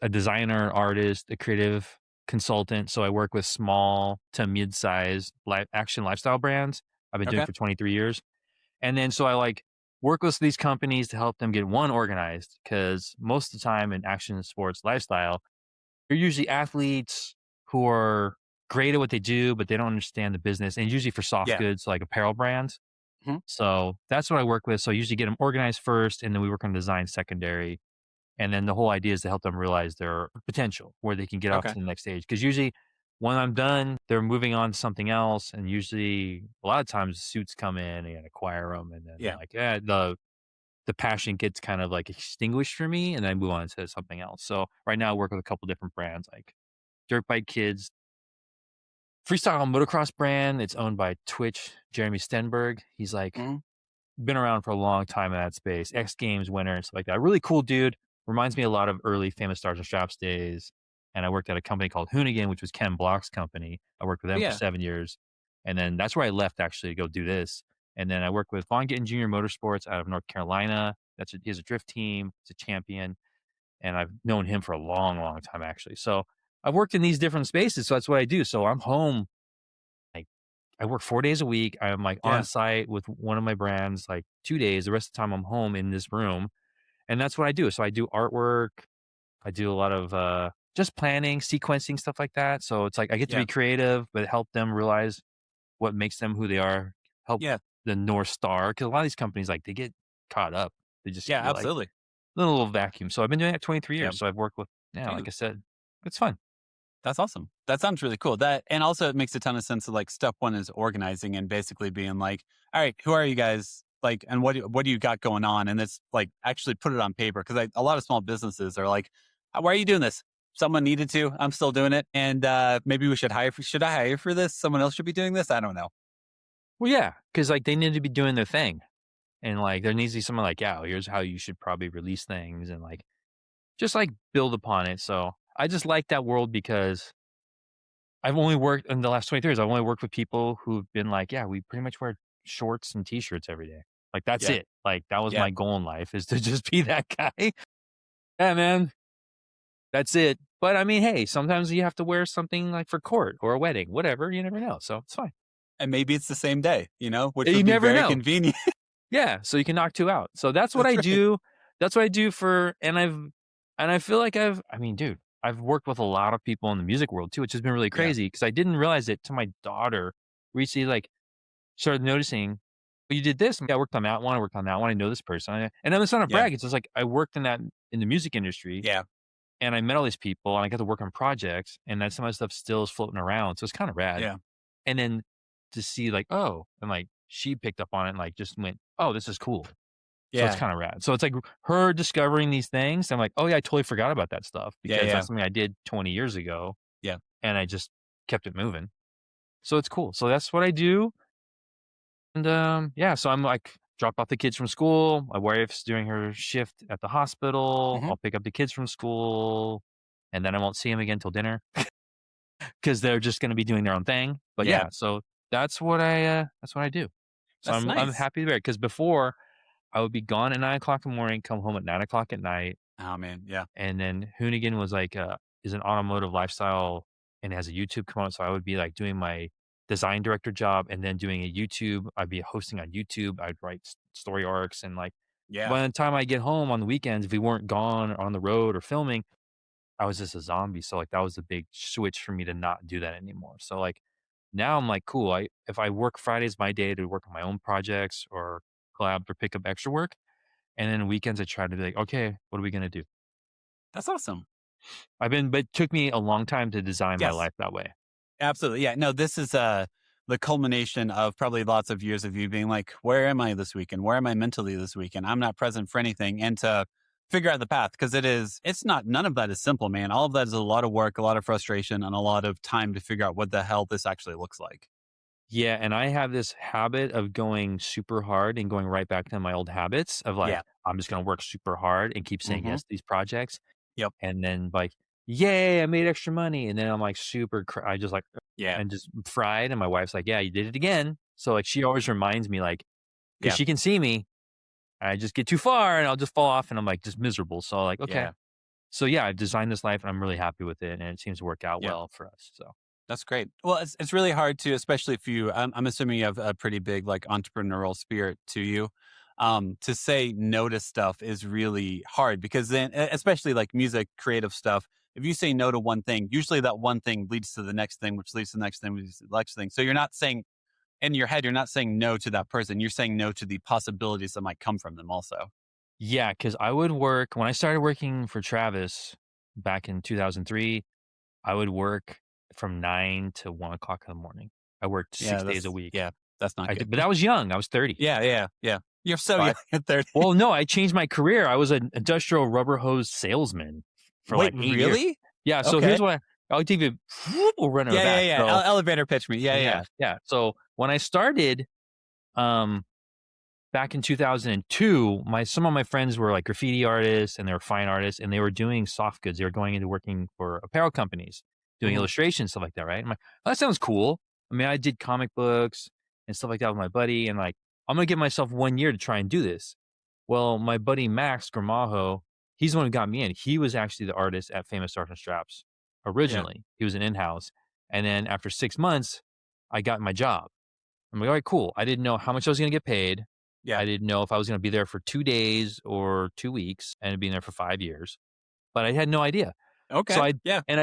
designer, artist, a creative consultant. So I work with small to mid-size action lifestyle brands. I've been doing it for 23 years. And then so I like work with these companies to help them get organized because most of the time in action sports lifestyle, you're usually athletes who are great at what they do, but they don't understand the business. And usually for soft goods, like apparel brands. Mm-hmm. So that's what I work with. So I usually get them organized first and then we work on design secondary. And then the whole idea is to help them realize their potential where they can get off to the next stage. Because usually when I'm done, they're moving on to something else. And usually a lot of times suits come in and acquire them. And then the passion gets kind of like extinguished for me and then I move on to something else. So right now I work with a couple different brands like Dirt Bike Kids, freestyle motocross brand. It's owned by Twitch, Jeremy Stenberg. He's like been around for a long time in that space. X Games winner and stuff like that. Really cool dude. Reminds me a lot of early Famous Stars and Straps days. And I worked at a company called Hoonigan, which was Ken Block's company. I worked with them for 7 years. And then that's where I left actually to go do this. And then I worked with Von Gittin Jr. Motorsports out of North Carolina. he has a drift team. He's a champion. And I've known him for a long, long time, actually. So I've worked in these different spaces. So that's what I do. So I'm home. Like I work 4 days a week. I'm like on site with one of my brands, like 2 days. The rest of the time I'm home in this room. And that's what I do. So I do artwork. I do a lot of just planning, sequencing, stuff like that. So it's like I get to be creative, but help them realize what makes them who they are. Help the North Star. Because a lot of these companies, like they get caught up. They just absolutely. Little vacuum. So I've been doing it 23 years. So I've worked with, like I said, it's fun. That's awesome. That sounds really cool. And also it makes a ton of sense of like step one is organizing and basically being like, all right, who are you guys? Like, and what do you got going on? And it's like actually put it on paper. Cause a lot of small businesses are like, why are you doing this? Someone needed to, I'm still doing it. And maybe we should I hire for this? Someone else should be doing this. I don't know. Well, yeah. Cause like they need to be doing their thing. And like, there needs to be someone like, here's how you should probably release things and like, just like build upon it. So I just like that world because I've only worked in the last 23 years. I've only worked with people who've been like, we pretty much wear shorts and t-shirts every day. Like, that's it. Like, that was my goal in life is to just be that guy. Yeah, man, that's it. But I mean, hey, sometimes you have to wear something like for court or a wedding, whatever. You never know. So it's fine. And maybe it's the same day, which would be very convenient. Yeah, so you can knock two out. So that's what I do. That's what I do and I feel like I mean, dude, I've worked with a lot of people in the music world too, which has been really crazy because I didn't realize it till my daughter recently like started noticing, well, you did this. I worked on that one. I worked on that one. I know this person. And then it's not a brag. It's just like I worked in the music industry. Yeah. And I met all these people and I got to work on projects and that some of my stuff still is floating around. So it's kind of rad. Yeah. And then to see like, and like she picked up on it and like just went, oh, this is cool. So it's kind of rad. So it's like her discovering these things. I'm like, oh yeah, I totally forgot about that stuff because that's something I did 20 years ago. Yeah. And I just kept it moving. So it's cool. So that's what I do. And so I'm like, drop off the kids from school. My wife's doing her shift at the hospital. I'll pick up the kids from school and then I won't see them again till dinner because they're just going to be doing their own thing. But so that's what I do. So I'm happy there because before I would be gone at 9 o'clock in the morning, come home at 9 o'clock at night. Oh man. Yeah. And then Hoonigan was like, is an automotive lifestyle and has a YouTube component. So I would be like doing my design director job and then doing a YouTube. I'd be hosting on YouTube. I'd write story arcs and like, by the time I get home on the weekends, if we weren't gone or on the road or filming, I was just a zombie. So like that was a big switch for me to not do that anymore. So like now I'm like, cool. If I work Fridays, my day to work on my own projects or collab or pick up extra work. And then weekends I try to be like, okay, what are we going to do? That's awesome. but it took me a long time to design my life that way. Absolutely. Yeah. No, this is the culmination of probably lots of years of you being like, where am I this weekend? Where am I mentally this weekend? I'm not present for anything. And to figure out the path, because none of that is simple, man. All of that is a lot of work, a lot of frustration, and a lot of time to figure out what the hell this actually looks like. Yeah. And I have this habit of going super hard and going right back to my old habits of like, I'm just going to work super hard and keep saying yes to these projects. Yep. And then like, yay, I made extra money. And then I'm like I just like, and just fried. And my wife's like, yeah, you did it again. So like, she always reminds me like, because she can see me, I just get too far and I'll just fall off and I'm like just miserable. So like, okay. So I've designed this life and I'm really happy with it. And it seems to work out well for us. So. That's great. Well, it's really hard to, especially if I'm assuming you have a pretty big like entrepreneurial spirit to you. To say no to stuff is really hard because then, especially like music, creative stuff, if you say no to one thing, usually that one thing leads to the next thing, which leads to the next thing, which leads to the next thing. So you're not saying in your head, you're not saying no to that person. You're saying no to the possibilities that might come from them also. Yeah, because I would work, when I started working for Travis back in 2003, I would work from 9 to 1 o'clock in the morning. I worked 6 days a week. Yeah, that's not good. But I was young. I was 30. Yeah. You're so young at 30. Well, no, I changed my career. I was an industrial rubber hose salesman for like 8 years. Really? Yeah. So here's what I'll give you. We'll run it back. Yeah. So, elevator pitch me. Yeah. So when I started, back in 2002, some of my friends were like graffiti artists and they were fine artists and they were doing soft goods. They were going into working for apparel companies, doing illustrations, stuff like that, right? I'm like, oh, that sounds cool. I mean, I did comic books and stuff like that with my buddy and like, I'm going to give myself 1 year to try and do this. Well, my buddy Max Gramajo, he's the one who got me in. He was actually the artist at Famous Stars and Straps originally. He was an in-house. And then after 6 months, I got my job. I'm like, all right, cool. I didn't know how much I was going to get paid. I didn't know if I was going to be there for 2 days or 2 weeks and being there for 5 years, but I had no idea. Okay. So I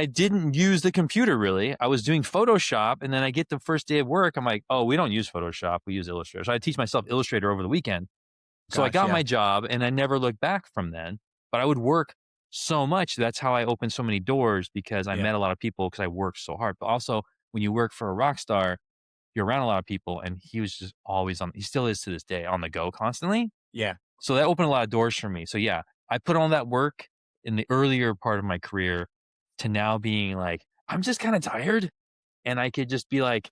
didn't use the computer really. I was doing Photoshop, and then I get the first day of work. I'm like, oh, we don't use Photoshop. We use Illustrator. So I teach myself Illustrator over the weekend. So I got my job, and I never looked back from then. But I would work so much. That's how I opened so many doors, because I met a lot of people because I worked so hard. But also, when you work for a rock star, you're around a lot of people, and he was just always he still is to this day, on the go constantly. Yeah. So that opened a lot of doors for me. So yeah, I put on that work in the earlier part of my career to now being like, I'm just kind of tired, and I could just be like,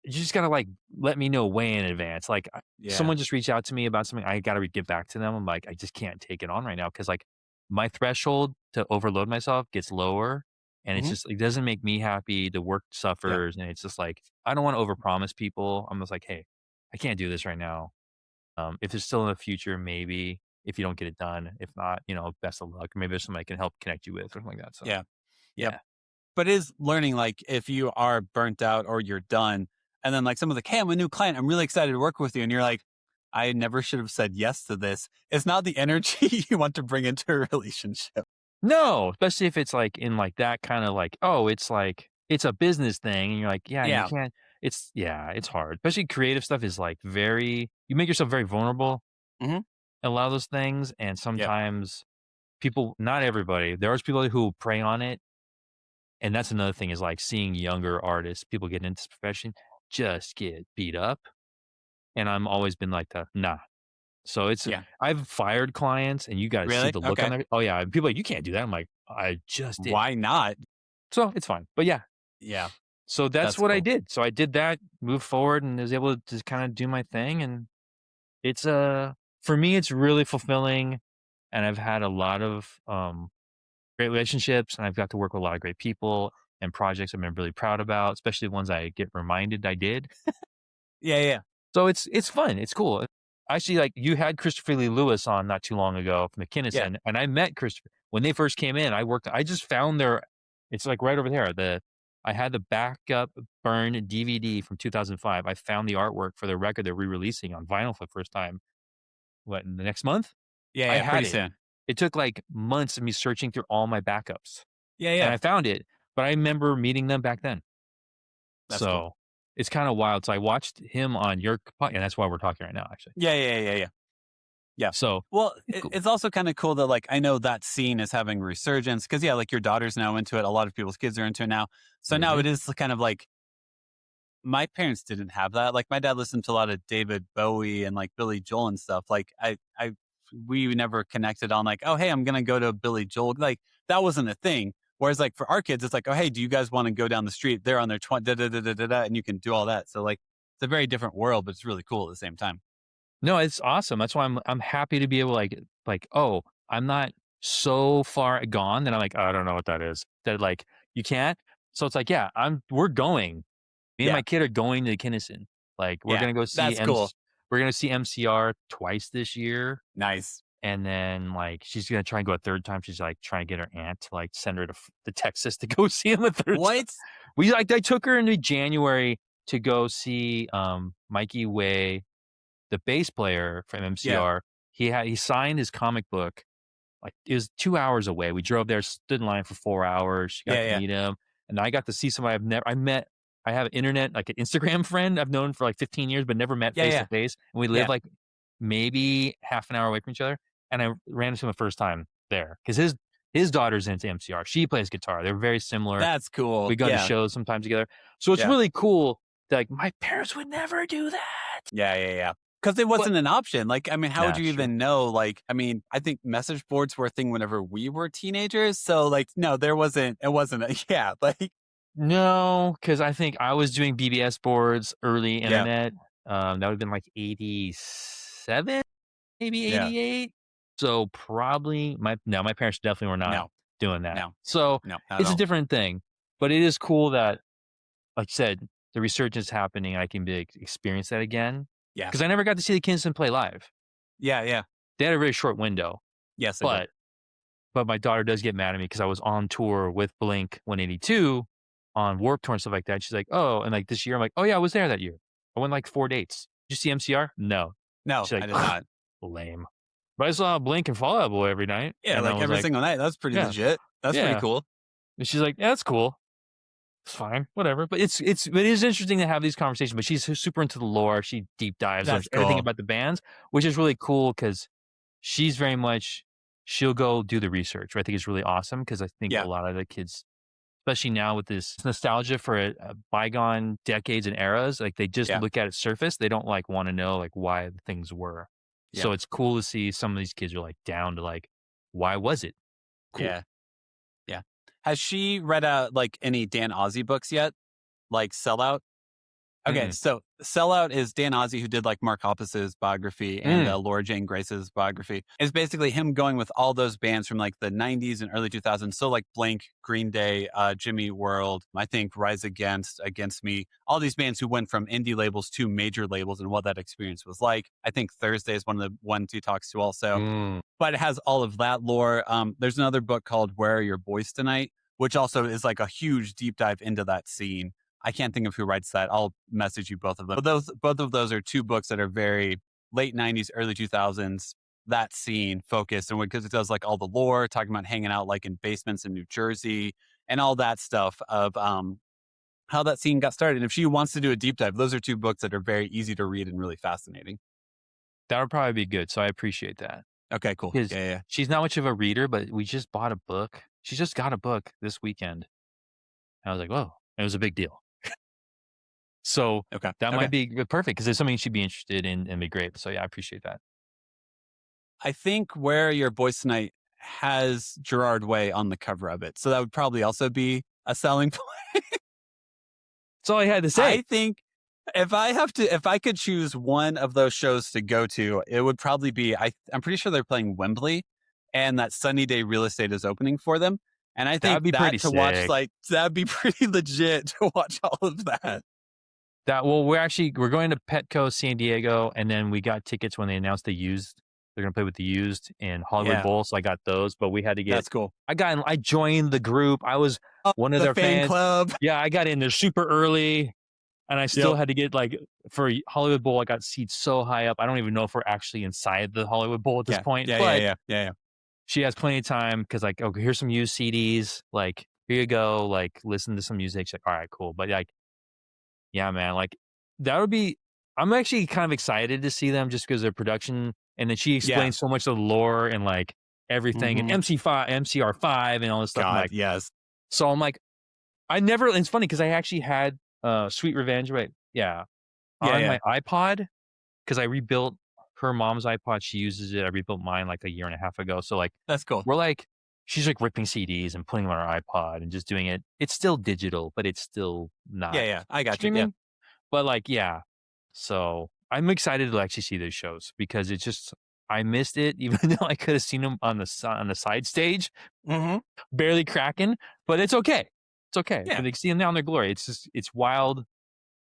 you just got to like let me know way in advance. Like someone just reached out to me about something, I got to get back to them. I'm like, I just can't take it on right now, because like my threshold to overload myself gets lower, and it's just, it doesn't make me happy. The work suffers, and it's just like, I don't want to overpromise people. I'm just like, hey, I can't do this right now. If it's still in the future, maybe, if you don't get it done. If not, best of luck. Maybe there's somebody I can help connect you with or something like that. So yeah. But it is learning, like, if you are burnt out or you're done, and then like someone's like, hey, I'm a new client, I'm really excited to work with you, and you're like, I never should have said yes to this. It's not the energy you want to bring into a relationship. No, especially if it's like in like that kind of like, oh, it's like, it's a business thing. And you're like, you can't, it's hard. Especially creative stuff is like you make yourself very vulnerable in a lot of those things. And sometimes people, not everybody, there are people who prey on it. And that's another thing, is like seeing younger artists, people get into this profession, just get beat up. And I'm always been like, nah. So I've fired clients, and you got to see the look on their, oh yeah. People are like, you can't do that. I'm like, I just did. Why not? So it's fine. But yeah. So that's what cool. I did. So I did that, moved forward, and was able to just kind of do my thing. And it's, for me, it's really fulfilling. And I've had a lot of, great relationships, and I've got to work with a lot of great people and projects I've been really proud about, especially ones I get reminded I did. So it's fun. It's cool. Actually, like, you had Christopher Lee Lewis on not too long ago from the Kinnison, and I met Christopher when they first came in. I just found it's like right over there. I had the backup burn DVD from 2005. I found the artwork for the record they're re-releasing on vinyl for the first time. What, in the next month? I had pretty soon. It took like months of me searching through all my backups. And I found it, but I remember meeting them back then. That's cool. It's kind of wild. So I watched him on your podcast, and that's why we're talking right now, actually. Yeah. So, well, it's also kind of cool that, like, I know that scene is having resurgence because, like, your daughter's now into it. A lot of people's kids are into it now. So now it is kind of like, my parents didn't have that. Like, my dad listened to a lot of David Bowie and like Billy Joel and stuff. Like, we never connected on like, oh, hey, I'm going to go to Billy Joel. Like, that wasn't a thing. Whereas like for our kids, it's like, oh, hey, do you guys want to go down the street? They're on their 20, and you can do all that. So like, it's a very different world, but it's really cool at the same time. No, it's awesome. That's why I'm happy to be able to like, oh, I'm not so far gone that I'm like, oh, I don't know what that is. That like, you can't. So it's like, yeah, we're going. Me and my kid are going to the Kinnison. Like, we're going to go see. That's cool. We're going to see MCR twice this year. Nice. And then like, she's going to try and go a third time. She's like trying to get her aunt to like send her to Texas to go see him a third time. I took her into January to go see Mikey Way, the bass player from MCR. He signed his comic book. Like, it was 2 hours away. We drove there, stood in line for 4 hours. She got to meet him. And I got to see somebody I have an internet, like an Instagram friend I've known for like 15 years, but never met face to face. And we live like maybe half an hour away from each other. And I ran into him the first time there because his daughter's into MCR. She plays guitar. They're very similar. That's cool. We go to shows sometimes together. So it's really cool that like, my parents would never do that. Yeah. Because it wasn't an option. Like, I mean, how would you even know? Like, I mean, I think message boards were a thing whenever we were teenagers. So like, no, it wasn't like. No, because I think I was doing BBS boards, early internet. That would have been like 87, maybe 88. So probably my parents definitely were not doing that. No. So it's a different thing. But it is cool that, like you said, the resurgence is happening. I can experience that again. Yeah. Because I never got to see the Kinnison play live. Yeah. they had a very short window. Yes, they did. But my daughter does get mad at me because I was on tour with Blink 182 on Warped Tour and stuff like that. She's like, oh, and like this year, I'm like, oh yeah, I was there that year. I went like 4 dates. Did you see MCR? No. She's like, I did not. Lame. But I saw Blink and Fall Out Boy every night. Yeah, like every single night. That's pretty legit. That's pretty cool. And she's like, yeah, that's cool. It's fine, whatever. But it is interesting to have these conversations. But she's super into the lore. She deep dives on everything about the bands, which is really cool because she's very much. She'll go do the research. I think it's really awesome because I think a lot of the kids, especially now with this nostalgia for bygone decades and eras, like they just look at it surface. They don't like want to know like why things were. Yeah. So it's cool to see some of these kids are like down to like, why was it? Cool. Yeah. Yeah. Has she read like any Dan Ozzie books yet? Like Sellout? Okay, so Sellout is Dan Ozzie, who did like Mark Hoppus's biography and Laura Jane Grace's biography. It's basically him going with all those bands from like the 90s and early 2000s. So like Blink, Green Day, Jimmy World, I think Rise Against Me, all these bands who went from indie labels to major labels and what that experience was like. I think Thursday is one of the ones he talks to also. But it has all of that lore. There's another book called Where Are Your Boys Tonight, which also is like a huge deep dive into that scene. I can't think of who writes that. I'll message you both of them. But both of those are two books that are very late 90s, early 2000s, that scene focused. And because it does like all the lore, talking about hanging out like in basements in New Jersey and all that stuff of how that scene got started. And if she wants to do a deep dive, those are two books that are very easy to read and really fascinating. That would probably be good. So I appreciate that. Okay, cool. Yeah. She's not much of a reader, but we just bought a book. She just got a book this weekend. I was like, whoa, it was a big deal. So that might be perfect because it's something she'd be interested in and be great. So yeah, I appreciate that. I think Where Are Your Boys Tonight has Gerard Way on the cover of it. So that would probably also be a selling point. That's all I had to say. I think if I could choose one of those shows to go to, it would probably be, I'm pretty sure they're playing Wembley and that Sunny Day Real Estate is opening for them. And I think watch, like, that'd be pretty legit to watch all of that. We're going to Petco San Diego, and then we got tickets when they announced they're going to play with the Used in Hollywood Bowl, so I got those, but we had to get. That's cool. I joined the group. I was one of their fan fans. Club. Yeah, I got in there super early, and I still had to get like for Hollywood Bowl. I got seats so high up. I don't even know if we're actually inside the Hollywood Bowl at this point. Yeah. She has plenty of time because like, okay, here's some used CDs. Like, here you go. Like, listen to some music. She's like, all right, cool. But like, yeah, man, like that would be. I'm actually kind of excited to see them just because of their production. And then she explains so much of the lore and like everything and MCR5 and all this stuff. God, like, yes. So I'm like, it's funny because I actually had Sweet Revenge, on my iPod because I rebuilt her mom's iPod. She uses it. I rebuilt mine like a year and a half ago. So like, that's cool. We're like, she's like ripping CDs and putting them on her iPod and just doing it. It's still digital, but it's still not. Yeah. I got streaming. You. Yeah. But like, yeah. So I'm excited to actually see those shows because it's just, I missed it, even though I could have seen them on the side stage, barely cracking, but it's okay. It's okay. Yeah. They see them now in their glory. It's just, it's wild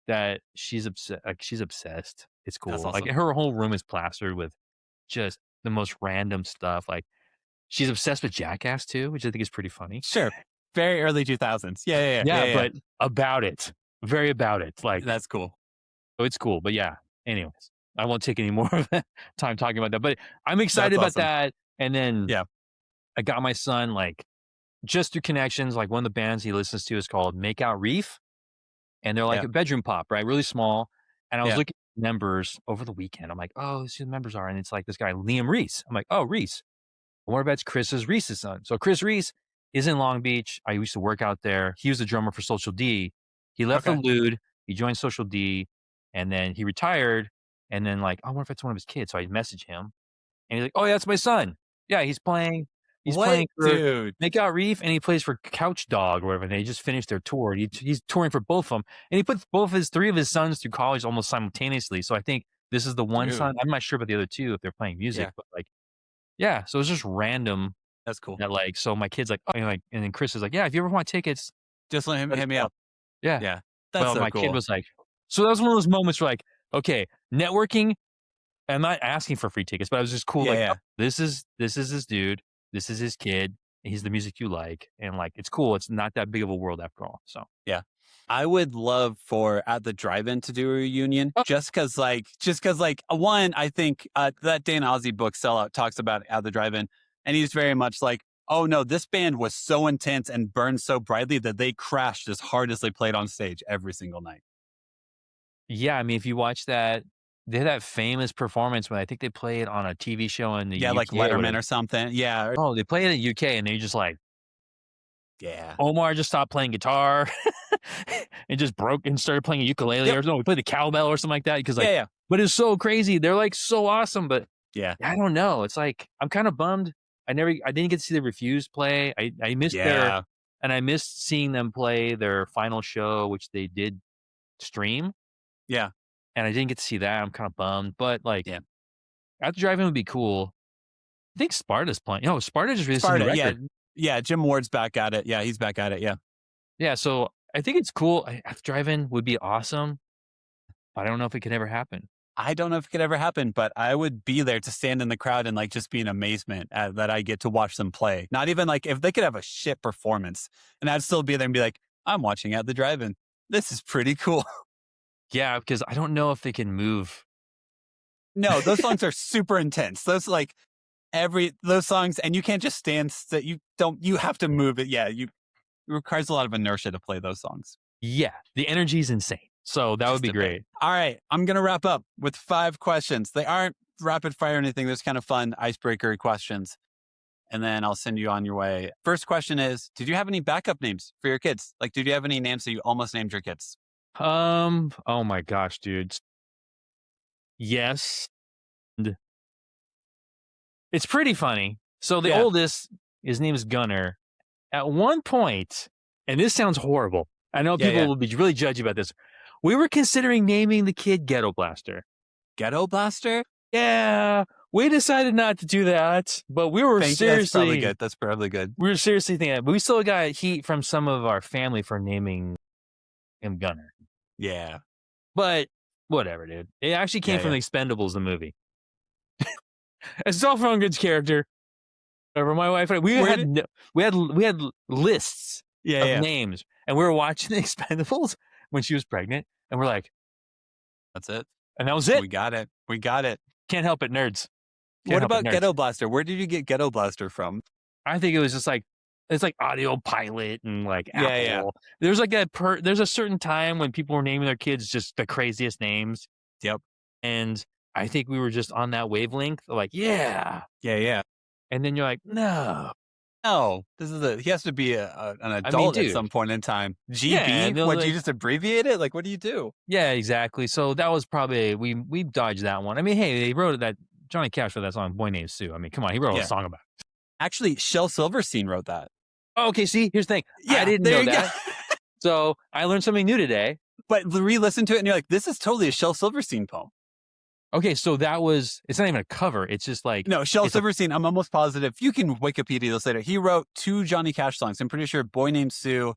that she's obsessed. It's cool. Awesome. Like her whole room is plastered with just the most random stuff. Like she's obsessed with Jackass too, which I think is pretty funny. Sure. Very early 2000s. Yeah. But about it. Very about it. Like that's cool. So it's cool. But yeah, anyways, I won't take any more of that time talking about that, but I'm excited about that. And then I got my son like just through connections, like one of the bands he listens to is called Make Out Reef. And they're like a bedroom pop, right? Really small. And I was looking at members over the weekend. I'm like, oh, let's see who the members are. And it's like this guy, Liam Reese. I'm like, oh, Reese. I wonder if that's Reese's son. So Chris Reese is in Long Beach. I used to work out there. He was the drummer for Social D. He left the Lude. He joined Social D. And then he retired. And then like, I wonder if it's one of his kids. So I message him. And he's like, oh, yeah, that's my son. Yeah, he's playing. He's playing for Make Out Reef, and he plays for Couch Dog or whatever. And they just finished their tour. He's touring for both of them. And he put three of his sons through college almost simultaneoly. So I think this is the one son. I'm not sure about the other two if they're playing music. But like, yeah. So it's just random. That's cool. That like, so my kid's like, oh, and then Chris is like, yeah, if you ever want tickets, just let him hit me up. Yeah. Yeah. That's my kid was like, so that was one of those moments where like, okay, networking I'm not asking for free tickets, but I was just cool. Oh, this is this dude. This is his kid. He's the music you like. And like, it's cool. It's not that big of a world after all. So yeah. I would love for At the Drive-In to do a reunion just because one, I think that Dan Ozzie book Sellout talks about At the Drive-In, and he's very much like, oh no, this band was so intense and burned so brightly that they crashed as hard as they played on stage every single night. Yeah. I mean, if you watch that, they had that famous performance when I think they played on a TV show in the UK. Like Letterman or something. Yeah. Oh, they played in the UK and they just like, yeah. Omar just stopped playing guitar and just broke and started playing a ukulele or no, we played the cowbell or something like that because but it's so crazy. They're like so awesome, but I don't know. It's like I'm kind of bummed. I didn't get to see the Refused play. I missed and I missed seeing them play their final show, which they did stream. Yeah. And I didn't get to see that. I'm kind of bummed, but like At the Drive-In would be cool. I think Sparta's playing. Sparta just released a new record. Yeah, Jim Ward's back at it. Yeah, he's back at it. Yeah. Yeah, so I think it's cool. At the Drive-In would be awesome. I don't know if it could ever happen. I don't know if it could ever happen, but I would be there to stand in the crowd and like just be in amazement that I get to watch them play. Not even like if they could have a shit performance and I'd still be there and be like, I'm watching At the Drive-In. This is pretty cool. Yeah, because I don't know if they can move. No, those songs are super intense. Those those songs, and you can't just stand. You have to move it. Yeah, it requires a lot of inertia to play those songs. Yeah, the energy is insane. So that would be great. All right, I'm gonna wrap up with 5 questions. They aren't rapid fire or anything. There's kind of fun icebreaker questions, and then I'll send you on your way. First question is: did you have any backup names for your kids? Like, did you have any names that you almost named your kids? Oh my gosh, dude. Yes. It's pretty funny. So the oldest, his name is Gunnar. At one point, and this sounds horrible. I know people will be really judgy about this. We were considering naming the kid Ghetto Blaster. Ghetto Blaster? Yeah. We decided not to do that, but we were seriously... That's probably good. We were seriously thinking that, but we still got heat from some of our family for naming him Gunnar. Yeah. But whatever, dude. It actually came from The Expendables, the movie. It's Dolph Lundgren's character. Whatever. My wife and I, we had lists of names, and we were watching The Expendables when she was pregnant, and we're like, that's it. And that was it. We got it. Can't help it, nerds. What about Ghetto Blaster? Where did you get Ghetto Blaster from? I think it was just like, it's like Audio Pilot and like Apple. Yeah. There's like there's a certain time when people were naming their kids just the craziest names. Yep. And I think we were just on that wavelength. Like, yeah. And then you're like, no. He has to be an adult at some point in time. GB? What, do you just abbreviate it? Like, what do you do? Yeah, exactly. So that was probably, we dodged that one. I mean, hey, they wrote that, Johnny Cash wrote that song, Boy Named Sue. I mean, come on, he wrote a song about it. Actually, Shel Silverstein wrote that. Oh, okay, see, here's the thing. I didn't know that. So I learned something new today. But re-listen to it and you're like, this is totally a Shel Silverstein poem. Okay, so it's not even a cover. It's just like... No, Shel Silverstein, I'm almost positive. You can Wikipedia this later. He wrote 2 Johnny Cash songs. I'm pretty sure Boy Named Sue.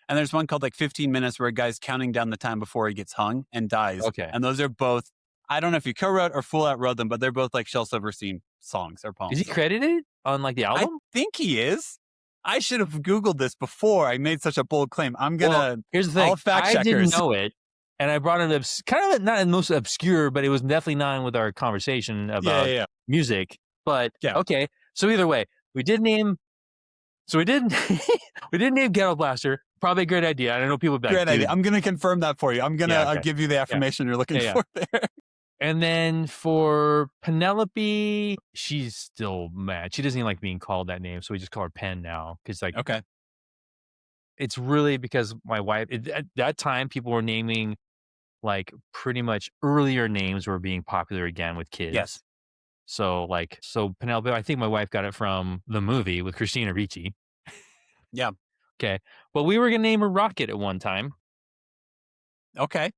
And there's one called like 15 Minutes where a guy's counting down the time before he gets hung and dies. Okay. And those are both, I don't know if you co-wrote or full out wrote them, but they're both like Shel Silverstein songs or poems. Is he credited on like the album? I think he is. I should have Googled this before I made such a bold claim. Here's the thing. I didn't know it. And I brought it kind of not the most obscure, but it was definitely not with our conversation about music. But okay. So either way, we didn't name Ghetto Blaster. Probably a great idea. I don't know people. Great idea. I'm going to confirm that for you. I'm going to give you the affirmation you're looking for there. And then for Penelope, she's still mad. She doesn't even like being called that name, so we just call her Pen now. Because it's really because my wife. At that time, people were naming like pretty much earlier names were being popular again with kids. Yes. So Penelope, I think my wife got it from the movie with Christina Ricci. Yeah. Okay. But we were going to name her Rocket at one time. Okay.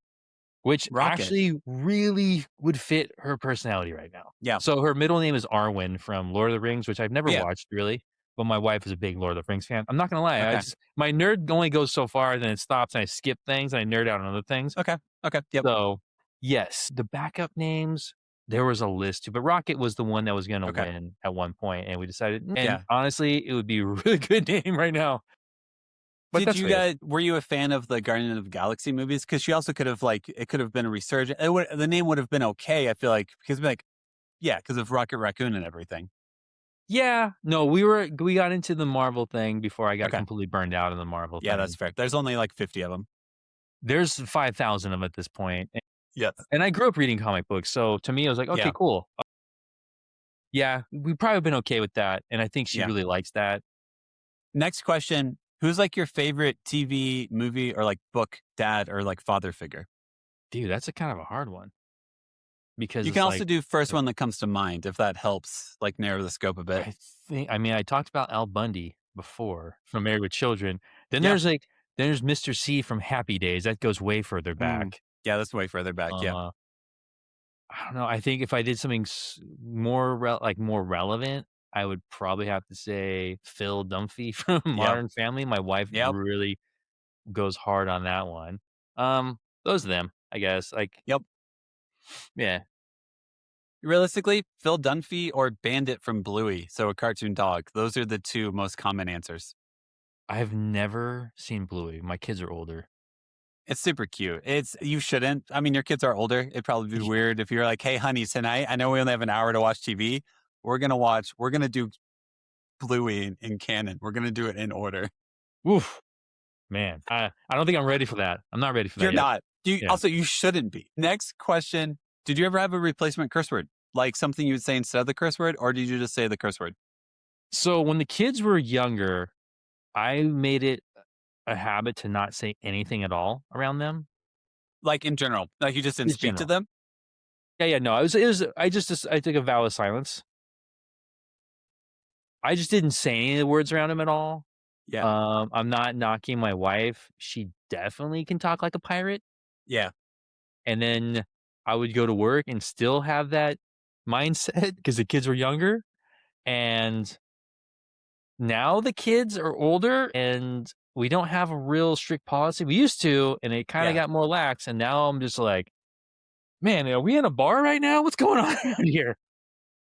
Which actually really would fit her personality right now. Yeah. So her middle name is Arwen from Lord of the Rings, which I've never watched really. But my wife is a big Lord of the Rings fan. I'm not going to lie. Okay. My nerd only goes so far, then it stops and I skip things and I nerd out on other things. Okay. Yep. So, yes, the backup names, there was a list too, but Rocket was the one that was going to win at one point, and we decided, and honestly, it would be a really good name right now. But were you a fan of the Guardian of the Galaxy movies? Because she also could have it could have been a resurgence. The name would have been okay, I feel like, because because of Rocket Raccoon and everything. Yeah, no, we got into the Marvel thing before I got completely burned out of the Marvel thing. Yeah, that's fair. There's only 50 of them. There's 5,000 of them at this point. Yes. And I grew up reading comic books, so to me, I was like, okay, cool. Yeah, we've probably been okay with that, and I think she really likes that. Next question. Who's your favorite TV, movie, or book dad or father figure? Dude, that's a kind of a hard one. Because you can also do first one that comes to mind if that helps narrow the scope a bit. I talked about Al Bundy before from Married with Children. Then there's Mr. C from Happy Days. That goes way further back. Yeah, that's way further back. I don't know. I think if I did something more relevant, I would probably have to say Phil Dunphy from Modern Family. My wife really goes hard on that one. Those are them, I guess. Yeah. Realistically, Phil Dunphy or Bandit from Bluey, so a cartoon dog. Those are the two most common answers. I've never seen Bluey. My kids are older. It's super cute. You shouldn't. I mean, your kids are older. It'd probably be weird if you're like, hey, honey, tonight, I know we only have an hour to watch TV. We're going to do Bluey in canon. We're going to do it in order. Oof. Man, I don't think I'm ready for that. I'm not ready for that You're not. Also, you shouldn't be. Next question. Did you ever have a replacement curse word? Something you would say instead of the curse word, or did you just say the curse word? So when the kids were younger, I made it a habit to not say anything at all around them. In general? You just didn't speak to them? Yeah, no. I took a vow of silence. I just didn't say any of the words around him at all. Yeah. I'm not knocking my wife. She definitely can talk like a pirate. Yeah. And then I would go to work and still have that mindset because the kids were younger. And now the kids are older and we don't have a real strict policy. We used to, and it kind of got more lax. And now I'm just like, man, are we in a bar right now? What's going on around here?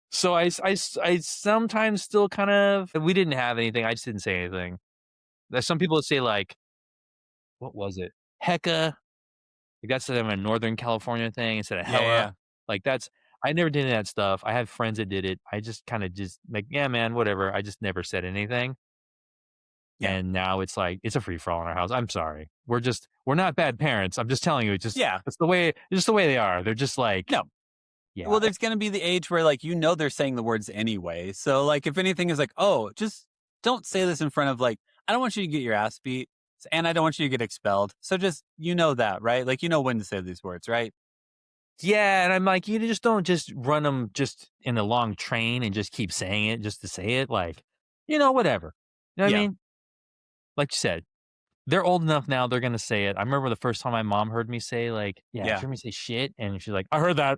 So I sometimes still kind of, we didn't have anything. I just didn't say anything. There's some people that say what was it? Hecka. That's a Northern California thing instead of hella. Yeah. I never did any of that stuff. I have friends that did it. I just kind of yeah, man, whatever. I just never said anything. Yeah. And now it's it's a free for all in our house. I'm sorry. We're not bad parents. I'm just telling you, it's the way they are. They're just no. Yeah. Well, there's going to be the age where they're saying the words anyway. So if anything is oh, just don't say this in front of I don't want you to get your ass beat and I don't want you to get expelled. So just, that, right? When to say these words, right? Yeah. And I'm you just don't just run them just in a long train and just keep saying it just to say it. Whatever. You know what I mean? Like you said, they're old enough now. They're going to say it. I remember the first time my mom heard me say she heard me say shit. And she's like, I heard that.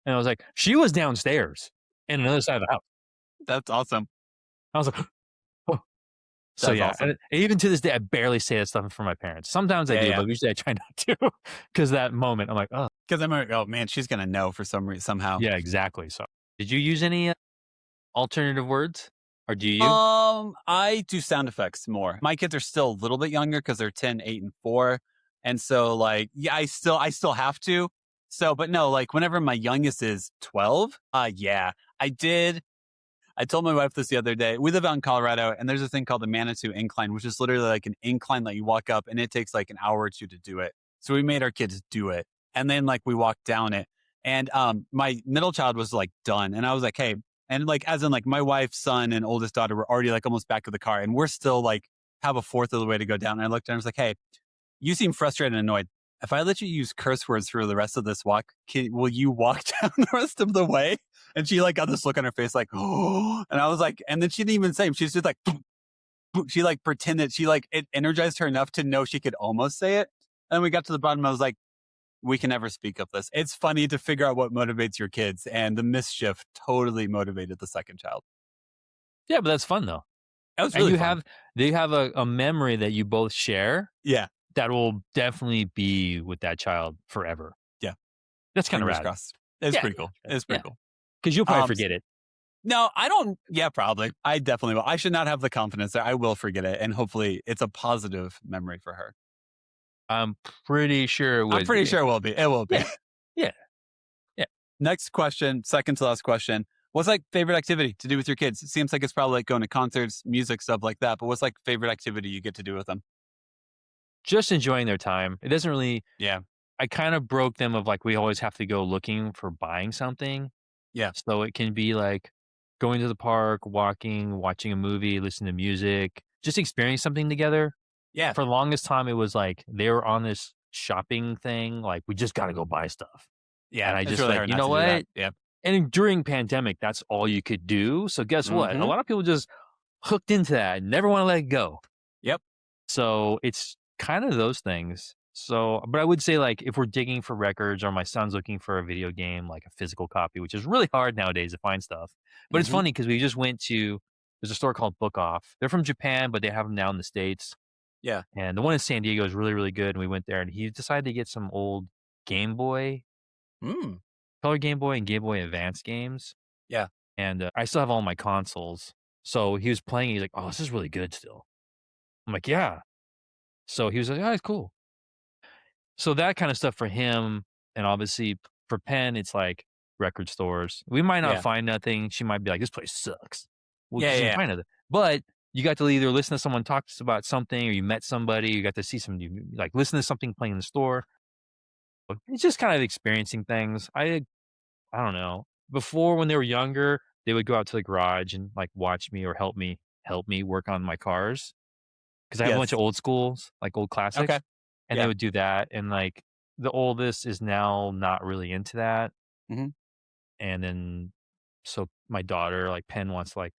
And I was like, she was downstairs in another side of the house. That's awesome. I was like, oh. So awesome. Even to this day, I barely say that stuff in front of my parents. Sometimes I do, but usually I try not to. Because that moment, I'm like, oh. Because I'm like, oh man, she's going to know for some reason, somehow. Yeah, exactly. So did you use any alternative words? Or do you? I do sound effects more. My kids are still a little bit younger because they're 10, 8, and 4. And so I still have to. So, but no, whenever my youngest is 12, I did. I told my wife this the other day. We live out in Colorado and there's a thing called the Manitou Incline, which is literally an incline that you walk up and it takes an hour or two to do it. So we made our kids do it. And then we walked down it and, my middle child was done. And I was like, hey, and as in my wife's son and oldest daughter were already almost back of the car and we're still have a fourth of the way to go down. And I looked at her and I was like, hey, you seem frustrated and annoyed. If I let you use curse words for the rest of this walk, will you walk down the rest of the way? And she got this look on her face oh, and I was and then she didn't even say it. She's just she pretended, it energized her enough to know she could almost say it. And then we got to the bottom. I was like, we can never speak of this. It's funny to figure out what motivates your kids. And the mischief totally motivated the second child. Yeah, but that's fun though. That was really fun. Do you have a memory that you both share? Yeah. That will definitely be with that child forever. Yeah. That's kind of rad. Crossed. It's pretty cool. It's pretty cool. Because you'll probably forget it. No, I don't. Yeah, probably. I definitely will. I should not have the confidence that I will forget it. And hopefully it's a positive memory for her. I'm pretty sure it will be. I'm pretty sure it will be. It will be. Yeah. Next question, second to last question. What's like favorite activity to do with your kids? It seems like it's probably like going to concerts, music, stuff like that. But what's like favorite activity you get to do with them? Just enjoying their time. It doesn't really. Yeah. I kind of broke them of like we always have to go looking for buying something. Yeah. So it can be like going to the park, walking, watching a movie, listening to music, just experiencing something together. Yeah. For the longest time, it was like they were on this shopping thing. Like we just got to go buy stuff. Yeah. And I just really like, you know what? Yeah. And during pandemic, that's all you could do. So guess what? A lot of people just hooked into that and never want to let it go. Yep. So it's kind of those things. So, but I would say like if we're digging for records or my son's looking for a video game, like a physical copy, which is really hard nowadays to find stuff. But it's funny because we just went to, there's a store called Book Off. They're from Japan, but they have them now in the States. Yeah. And the one in San Diego is really, really good. And we went there and he decided to get some old Game Boy, Color Game Boy and Game Boy Advance games. Yeah. And I still have all my consoles. So he was playing. He's like, oh, this is really good still. I'm like, yeah. So he was like, oh, it's cool. So that kind of stuff for him. And obviously for Penn, it's like record stores. We might not find nothing. She might be like, this place sucks. Well, find nothing. But you got to either listen to someone talk about something or you met somebody. You got to see somebody, like listen to something playing in the store. It's just kind of experiencing things. I don't know. Before, when they were younger, they would go out to the garage and like watch me or help me work on my cars. Because I have a bunch of old schools, like old classics. Okay. And they would do that. And like the oldest is now not really into that. And then, so my daughter, like Penn, wants to like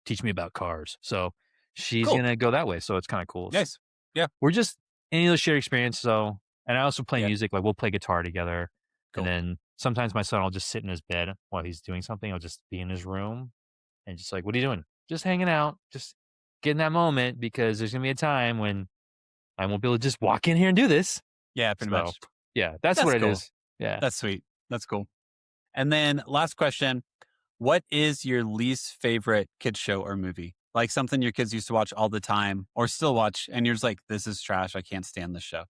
teach me about cars. So she's going to go that way. So it's kind of cool. Nice. Yeah. We're just any of those shared experience. So, and I also play music. Like we'll play guitar together. Cool. And then sometimes my son will just sit in his bed while he's doing something. I'll just be in his room and just like, what are you doing? Just hanging out. Just getting that moment because there's going to be a time when I won't be able to just walk in here and do this. Yeah, pretty much. Yeah, that's what cool. it is. Yeah. That's sweet. That's cool. And then last question. What is your least favorite kids show or movie? Like something your kids used to watch all the time or still watch and you're just like, this is trash. I can't stand this show.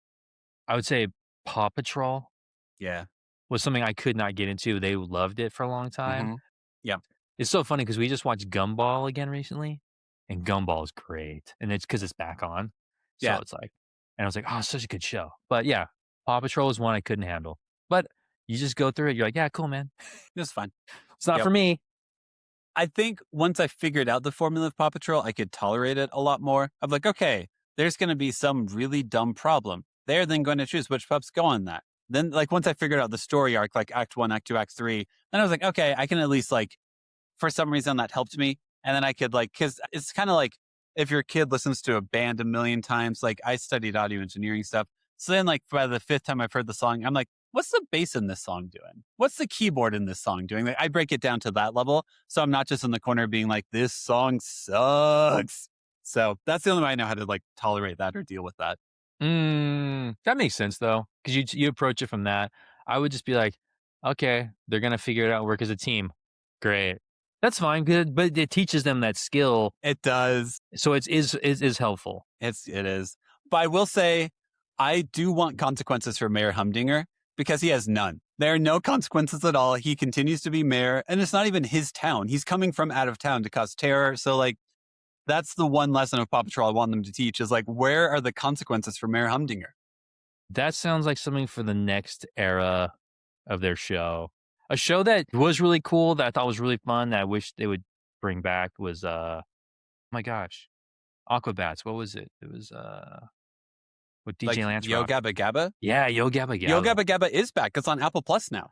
I would say Paw Patrol. Yeah. Was something I could not get into. They loved it for a long time. Yeah. It's so funny because we just watched Gumball again recently and Gumball is great. And it's because it's back on. So it's like, and I was like, oh, it's such a good show. But yeah, Paw Patrol is one I couldn't handle. But you just go through it. You're like, yeah, cool, man. It's fun. It's not for me. I think once I figured out the formula of Paw Patrol, I could tolerate it a lot more. I'm like, okay, there's going to be some really dumb problem. They're then going to choose which pups go on that. Then like once I figured out the story arc, like Act 1, Act 2, Act 3, then I was like, okay, I can at least like, for some reason that helped me. And then I could like, cause it's kind of like if your kid listens to a band a million times, like I studied audio engineering stuff. So then like by the fifth time I've heard the song, I'm like, what's the bass in this song doing? What's the keyboard in this song doing? Like, I break it down to that level. So I'm not just in the corner being like, this song sucks. So that's the only way I know how to like tolerate that or deal with that. That makes sense though. Cause you approach it from that. I would just be like, okay, they're going to figure it out, work as a team. Great. That's fine. Good. But it teaches them that skill. It does. So it is helpful. It is. But I will say, I do want consequences for Mayor Humdinger because he has none. There are no consequences at all. He continues to be mayor and it's not even his town. He's coming from out of town to cause terror. So like, that's the one lesson of Paw Patrol I want them to teach is like, where are the consequences for Mayor Humdinger? That sounds like something for the next era of their show. A show that was really cool that I thought was really fun that I wish they would bring back was, oh my gosh, Aquabats. What was it? It was, with DJ like Lance Yo Rock. Gabba Gabba? Yeah, Yo Gabba Gabba. Yo Gabba Gabba is back. It's on Apple Plus now.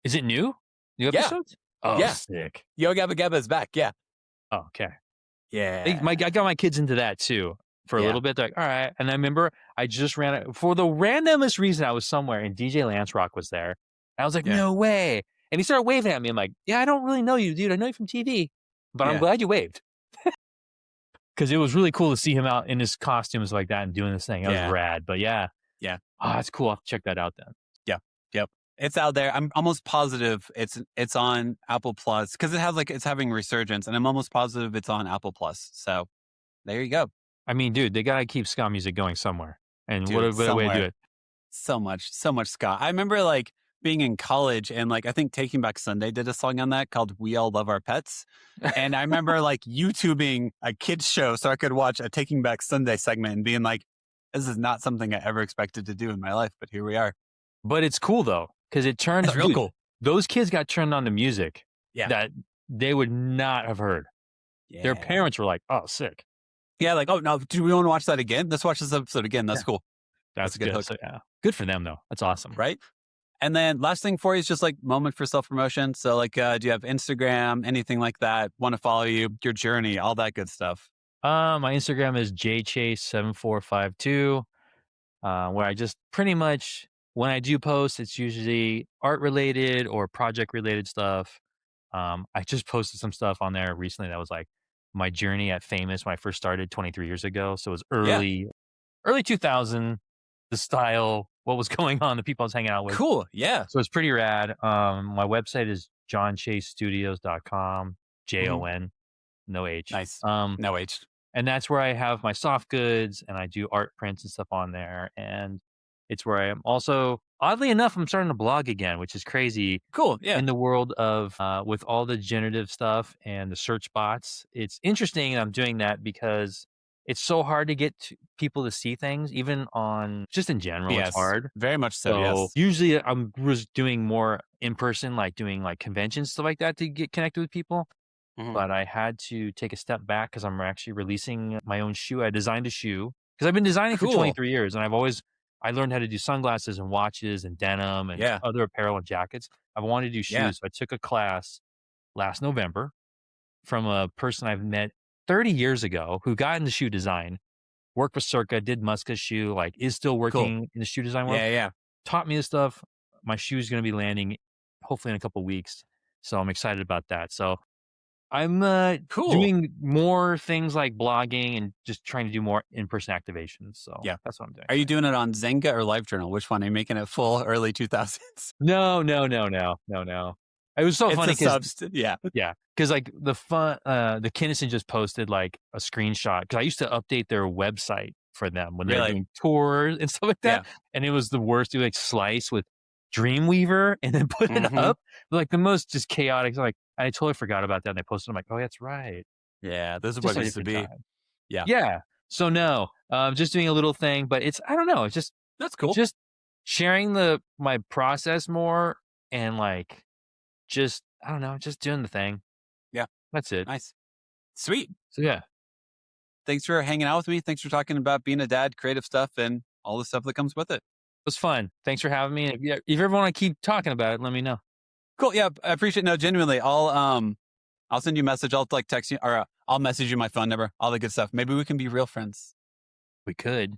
Is it new? New episodes? Oh, sick. Yo Gabba Gabba is back. Yeah. Oh, okay. Yeah. I got my kids into that too for a little bit. They're like, all right. And I remember I just ran it for the randomest reason. I was somewhere and DJ Lance Rock was there. And I was like, no way. And he started waving at me. I'm like, yeah, I don't really know you, dude. I know you from TV, but I'm glad you waved. Because it was really cool to see him out in his costumes like that and doing this thing. That was rad. But yeah. Oh, that's cool. I'll check that out then. Yeah. Yep. It's out there. I'm almost positive it's on Apple Plus because it has it's having resurgence, and I'm almost positive it's on Apple Plus. So there you go. I mean, dude, they gotta keep ska music going somewhere, and what a better way to do it. So much ska. I remember being in college, and I think Taking Back Sunday did a song on that called "We All Love Our Pets," and I remember YouTubing a kids show so I could watch a Taking Back Sunday segment and being like, "This is not something I ever expected to do in my life," but here we are. But it's cool though. Because it turns real cool. Those kids got turned on to music that they would not have heard. Yeah. Their parents were like, "Oh, sick." Yeah, oh no, do we want to watch that again? Let's watch this episode again. That's cool. That's a good hook. So, yeah, good for them though. That's awesome, right? And then last thing for you is just moment for self promotion. So do you have Instagram, anything like that? Want to follow you, your journey, all that good stuff? My Instagram is jchase7452, where I just pretty much. When I do post, it's usually art related or project related stuff. I just posted some stuff on there recently that was my journey at Famous when I first started 23 years ago. So it was early 2000, the style, what was going on, the people I was hanging out with. Cool. Yeah. So it's pretty rad. My website is jonchasestudios.com, Jon, no H. Nice. No H. And that's where I have my soft goods and I do art prints and stuff on there. And it's where I am also, oddly enough, I'm starting to blog again, which is crazy. Cool. Yeah. In the world of, with all the generative stuff and the search bots, it's interesting. And I'm doing that because it's so hard to get people to see things, even on just in general. Yes, it's hard. Very much so. Yes. Usually I was doing more in person, doing conventions, stuff like that to get connected with people. Mm-hmm. But I had to take a step back because I'm actually releasing my own shoe. I designed a shoe because I've been designing for 23 years and I learned how to do sunglasses and watches and denim and other apparel and jackets. I wanted to do shoes. Yeah. So I took a class last November from a person I've met 30 years ago who got into shoe design, worked with Circa, did Muska's shoe, is still working in the shoe design world. Yeah. Taught me this stuff. My shoe is going to be landing hopefully in a couple of weeks. So I'm excited about that. So I'm doing more things like blogging and just trying to do more in-person activations. So that's what I'm doing. Are you doing it on Zynga or LiveJournal? Which one? Are you making it full early 2000s? No. It was so funny because because the Kinnison just posted a screenshot because I used to update their website for them when they were doing tours and stuff like that, and it was the worst. Do slice with Dreamweaver and then put it up the most just chaotic. I totally forgot about that. And I posted. I'm like, oh, that's right. Yeah, this is what it used to be. Time. Yeah. So no, just doing a little thing, but I don't know. It's just that's cool. Just sharing my process more and just I don't know, just doing the thing. Yeah, that's it. Nice, sweet. So yeah, thanks for hanging out with me. Thanks for talking about being a dad, creative stuff, and all the stuff that comes with it. It was fun. Thanks for having me. If you ever want to keep talking about it, let me know. Cool. Yeah, I appreciate it. No, genuinely, I'll send you a message. I'll text you or I'll message you my phone number, all the good stuff. Maybe we can be real friends. We could.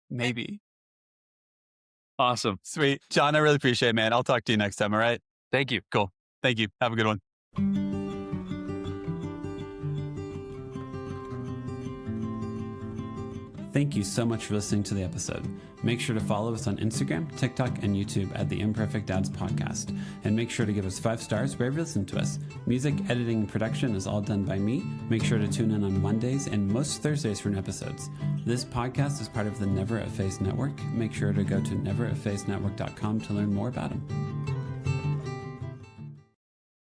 Maybe. Awesome. Sweet. Jon, I really appreciate it, man. I'll talk to you next time. All right. Thank you. Cool. Thank you. Have a good one. Thank you so much for listening to the episode. Make sure to follow us on Instagram, TikTok, and YouTube at The Imperfect Dads Podcast. And make sure to give us 5 stars wherever you listen to us. Music, editing, and production is all done by me. Make sure to tune in on Mondays and most Thursdays for new episodes. This podcast is part of the Never Efface Network. Make sure to go to nevereffacenetwork.com to learn more about them.